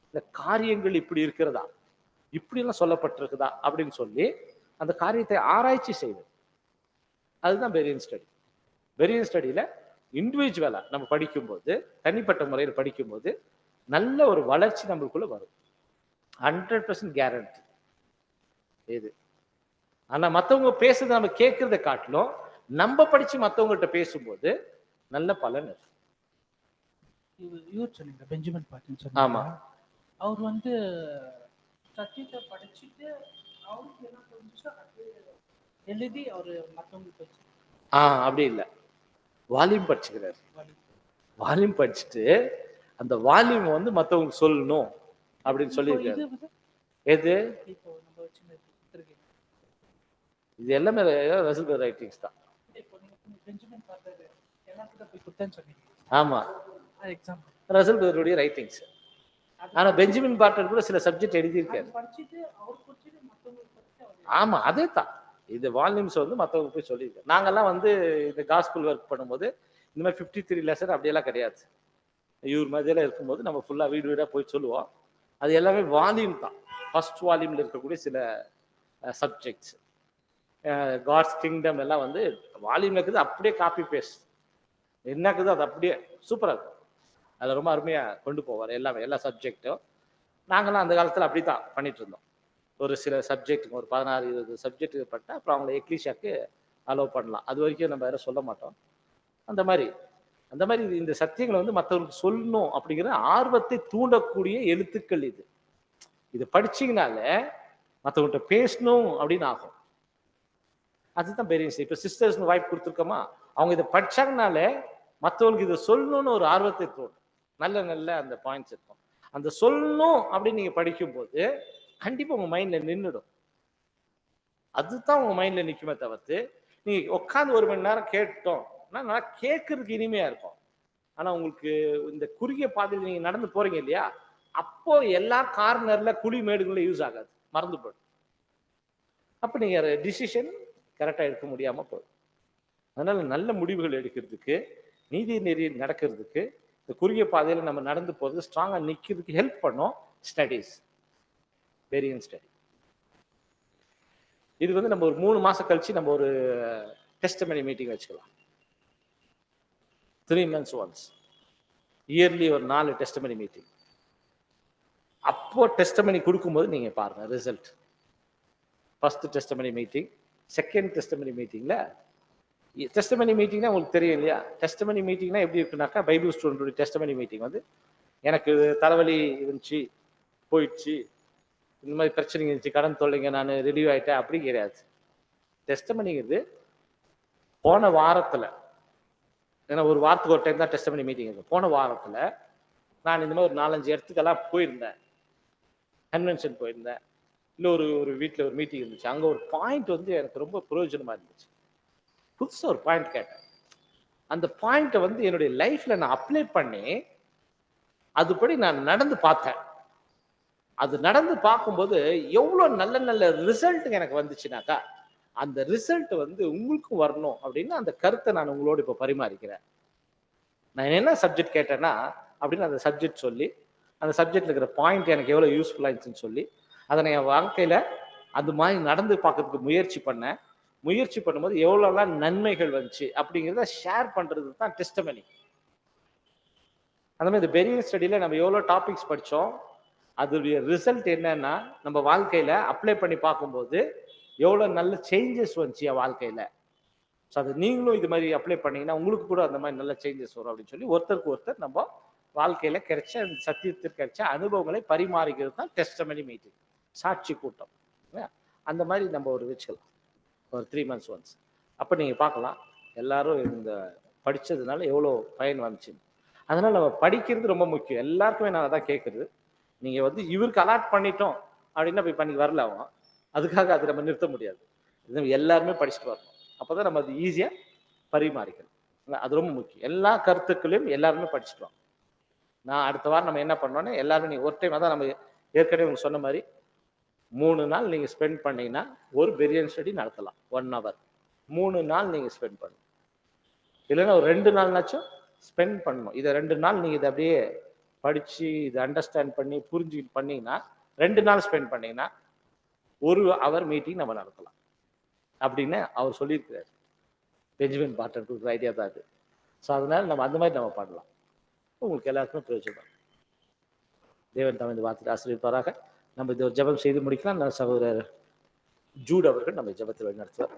இந்த காரியங்கள் இப்படி இருக்கிறதா, இப்படி எல்லாம் சொல்லப்பட்டிருக்குதா அப்படின்னு சொல்லி அந்த காரியத்தை ஆராய்ச்சி செய்வது, அதுதான் பெரியன் ஸ்டடி. பெரியன் ஸ்டடியில இண்டிவிஜுவலா நம்ம படிக்கும்போது, தனிப்பட்ட முறையில் படிக்கும்போது நல்ல ஒரு வளர்ச்சி நம்மளுக்குள்ள வரும். 100% கேரண்டி இது. ஆனா மற்றவங்க பேசுறதை நம்ம கேட்கறதை காட்டிலும் நம்ம படிச்சு மற்றவங்கள்ட்ட பேசும்போது நல்ல பலன் இருக்கு. இவர் சொன்னீங்க பெஞ்சமின் பாட்டின் ஆமா. சொன்னீங்க. அவர் சத்தியத்தை படிச்சுட்டு அவருக்கு என்ன தோணுச்சோ அது எழுதி அவர் மற்றவங்களுக்கு வச்சு. அப்படி இல்லை, வால்யூம் படிச்சுக்கிறாரு. வால்யூம் படிச்சுட்டு அந்த வால்யூம் மற்றவங்களுக்கு சொல்லணும் அப்படின்னு சொல்லியிருக்காரு. எது இப்போ நம்ம வச்சு இது எல்லாமே ரசல் ரைட்டிங்ஸ் தான். பெஞ்சமின் பாட்டர் எல்லாத்துக்கும் போய் குத்தன்னு சொன்னீங்க. ஆமா, எக்ஸாம்பிள் ரசல் பேருடைய ரைட்டிங்ஸ். ஆனா பெஞ்சமின் பாட்டர் கூட சில சப்ஜெக்ட் எழுதியிருக்காரு. ஆமா, அதே தான். இது வால்யூம்ஸ் மற்றவங்க போய் சொல்லியிருக்காரு. நாங்கெல்லாம் இந்த காஸ்பிள் ஒர்க் பண்ணும்போது இந்த மாதிரி 53 லெசன் அப்படியெல்லாம் கிடையாது. இவர் மாதிரிலாம் இருக்கும்போது நம்ம ஃபுல்லா வீடு வீடா போய் சொல்லுவோம். அது எல்லாமே வால்யூம் தான். ஃபர்ஸ்ட் வால்யூம்ல இருக்கக்கூடிய சில சப்ஜெக்ட்ஸ், காட்ஸ் கிங்டம் எல்லாம் வால்யூம்ல இருக்குது, அப்படியே காப்பி பேஸ்ட் என்னக்குதோ அது அப்படியே சூப்பரா இருக்கும். அதை ரொம்ப அருமையா கொண்டு போவார் எல்லாமே, எல்லா சப்ஜெக்டும். நாங்களாம் அந்த காலத்துல அப்படித்தான் பண்ணிட்டு இருந்தோம். ஒரு சில சப்ஜெக்ட்டுக்கு ஒரு 16-20 சப்ஜெக்ட் பட்டா அப்புறம் அவங்களை எக்லீஷியாக்கு அலோவ் பண்ணலாம். அது வரைக்கும் நம்ம யாரும் சொல்ல மாட்டோம். அந்த மாதிரி இந்த சத்தியங்களை மற்றவங்களுக்கு சொல்லணும் அப்படிங்கிற ஆர்வத்தை தூண்டக்கூடிய எழுத்துக்கள் இது. இது படிச்சீங்கனாலே மற்றவங்கள்ட்ட பேசணும் அப்படின்னு ஆகும். அதுதான் பெரிய விஷயம். இப்போ சிஸ்டர்ஸ் வாய்ப்பு கொடுத்துருக்கோமா, அவங்க இதை படிச்சாங்கனாலே மற்றவங்களுக்கு இதை சொல்லணும்னு ஒரு ஆர்வத்தை தோணும். நல்ல நல்ல அந்த பாயிண்ட்ஸ் இருக்கும். அந்த சொல்லணும் அப்படின்னு நீங்க படிக்கும்போது கண்டிப்பா உங்க மைண்ட்ல நின்றுடும். அதுதான் உங்க மைண்ட்ல நிக்குமே தவிர்த்து நீங்க உட்காந்து 1 மணி நேரம் கேட்டோம் நல்லா கேட்கறதுக்கு இனிமையா இருக்கும். ஆனா உங்களுக்கு இந்த குறுகிய பாதையில் நீங்க நடந்து போறீங்க இல்லையா, அப்போ எல்லா கார்னர்ல குழி மேடுகளும் யூஸ் ஆகாது, மறந்து போயிடும். அப்ப நீங்க டிசிஷன் கரெக்டா எடுக்க முடியாம போயிடும். அதனால நல்ல முடிவுகள் எடுக்கிறதுக்கு, நீதி நெறியில் நடக்கிறதுக்கு, இந்த குறுகிய பாதையில நம்ம நடந்து போறது ஸ்ட்ராங்கா நிக்கிறதுக்கு ஹெல்ப் பண்ணும் ஸ்டடீஸ், வேரியன்ட் ஸ்டடி. இது வந்து நம்ம ஒரு 3 மாசம் கழிச்சு நம்ம ஒரு டெஸ்டமனி மீட்டிங் வச்சுக்கலாம். 3 months once. இயர்லி ஒரு 4 டெஸ்டமனி மீட்டிங். அப்போ டெஸ்டமனி கொடுக்கும்போது நீங்க பாருங்க result. First testimony meeting, second testimony மீட்டிங்ல டெஸ்டமனி மீட்டிங்னா உங்களுக்கு தெரியும் இல்லையா? டெஸ்டமனி மீட்டிங்னா எப்படி இருக்குனாக்கா, பைபிள் ஸ்டூடெண்டோட டெஸ்டமனி மீட்டிங் வந்து எனக்கு தலைவலி இருந்துச்சு, போயிடுச்சு, இந்த மாதிரி பிரச்சனைங்க இருந்துச்சு, கடன் தொல்லைங்க, நான் ரிலீவ் ஆயிட்டேன், அப்படி கிடையாது. டெஸ்டமனிங்கிறது போன வாரத்துல, ஏன்னா ஒரு வாரத்துக்கு ஒரு டைம் தான் டெஸ்டமனி மீட்டிங் இருக்கு. போன வாரத்துல நான் இந்த மாதிரி ஒரு 4-5 இடத்துக்கெல்லாம் போயிருந்தேன், கன்வென்ஷன் போயிருந்தேன், இல்லை ஒரு வீட்டில் ஒரு மீட்டிங் இருந்துச்சு. அங்கே ஒரு பாயிண்ட் வந்து எனக்கு ரொம்ப பிரயோஜனமா இருந்துச்சு. புதுசாக ஒரு பாயிண்ட் கேட்டேன். அந்த பாயிண்ட்டை வந்து என்னுடைய லைஃப்ல நான் அப்ளை பண்ணி அதுபடி நான் நடந்து பார்த்தேன். அது நடந்து பார்க்கும்போது எவ்வளோ நல்ல நல்ல ரிசல்ட் எனக்கு வந்துச்சுனாக்கா, அந்த ரிசல்ட் வந்து உங்களுக்கும் வரணும் அப்படின்னு அந்த கருத்தை நான் உங்களோட இப்போ பரிமாறிக்கிறேன். நான் என்ன சப்ஜெக்ட் கேட்டேன்னா அப்படின்னு அந்த சப்ஜெக்ட் சொல்லி, அந்த சப்ஜெக்ட்ல இருக்கிற பாயிண்ட் எனக்கு எவ்வளோ யூஸ்ஃபுல்லாக இருந்துச்சுன்னு சொல்லி, அதை நான் என் வாழ்க்கையில அது மாதிரி நடந்து பார்க்கறதுக்கு முயற்சி பண்ணேன். முயற்சி பண்ணும்போது எவ்வளோலாம் நன்மைகள் வந்துச்சு அப்படிங்கிறத ஷேர் பண்றது தான் டெஸ்டமனி. அந்த மாதிரி இந்த பெரிய ஸ்டடியில நம்ம எவ்வளோ டாபிக்ஸ் படித்தோம், அதோடைய ரிசல்ட் என்னன்னா நம்ம வாழ்க்கையில அப்ளை பண்ணி பார்க்கும்போது எவ்வளோ நல்ல சேஞ்சஸ் வந்துச்சு என் வாழ்க்கையில. ஸோ அது நீங்களும் இது மாதிரி அப்ளை பண்ணீங்கன்னா உங்களுக்கு கூட அந்த மாதிரி நல்ல சேஞ்சஸ் வரும் அப்படின்னு சொல்லி ஒருத்தருக்கு ஒருத்தர் நம்ம வாழ்க்கையில கிடைச்ச சத்தியத்திற்கு கிடைச்ச அனுபவங்களை பரிமாறிக்கிறது தான் டெஸ்டமனி மீட்டிங், சாட்சி கூட்டம். அந்த மாதிரி நம்ம ஒரு வச்சுக்கலாம் ஒரு 3 months once. அப்போ நீங்கள் பார்க்கலாம் எல்லாரும் இந்த படித்ததுனால எவ்வளோ பயன் வந்துச்சுன்னு. அதனால நம்ம படிக்கிறது ரொம்ப முக்கியம். எல்லாருக்குமே நான் அதான் கேட்குறது. நீங்கள் வந்து இவருக்கு அலாட் பண்ணிட்டோம் அப்படின்னா போய் பண்ணி வரல அவன், அதுக்காக அது நம்ம நிறுத்த முடியாது. இது எல்லாருமே படிச்சுட்டு வரணும். அப்போ தான் நம்ம அது ஈஸியாக பரிமாறிக்கணும். அது ரொம்ப முக்கியம். எல்லா கருத்துக்களையும் எல்லாருமே படிச்சுட்டு. நான் அடுத்த வாரம் நம்ம என்ன பண்ணோன்னா எல்லாருமே நீங்கள் ஒரு டைம், அதான் நம்ம ஏற்கனவே உங்களுக்கு சொன்ன மாதிரி 3 நாள் நீங்கள் ஸ்பெண்ட் பண்ணீங்கன்னா ஒரு பெரியன் ஸ்டடி நடத்தலாம் 1 hour. 3 நாள் நீங்கள் ஸ்பெண்ட் பண்ணணும். இல்லைன்னா ஒரு 2 நாள்னாச்சும் ஸ்பெண்ட் பண்ணணும். இதை 2 நாள் நீங்கள் இதை அப்படியே படித்து இதை அண்டர்ஸ்டாண்ட் பண்ணி புரிஞ்சுக்கிட்டு பண்ணீங்கன்னா 2 நாள் ஸ்பெண்ட் பண்ணீங்கன்னா 1 hour மீட்டிங் நம்ம நடத்தலாம் அப்படின்னு அவர் சொல்லியிருக்கிறார். பெஞ்சமின் பார்ட்டன் கொடுக்குற ஐடியா தான் அது. ஸோ அதனால நம்ம அந்த மாதிரி நம்ம பண்ணலாம். உங்களுக்கு எல்லாருக்குமே பிரயோஜனம். தேவன் தாம் இந்த வார்த்தையை ஆசீர்வதிப்பாராக. நம்ம இது ஒரு ஜெபம் செய்து முடிக்கலாம். நான் சகோதரர் ஜூட் அவர்கள் நம்ம ஜெபத்தில் வழி நடத்துவார்.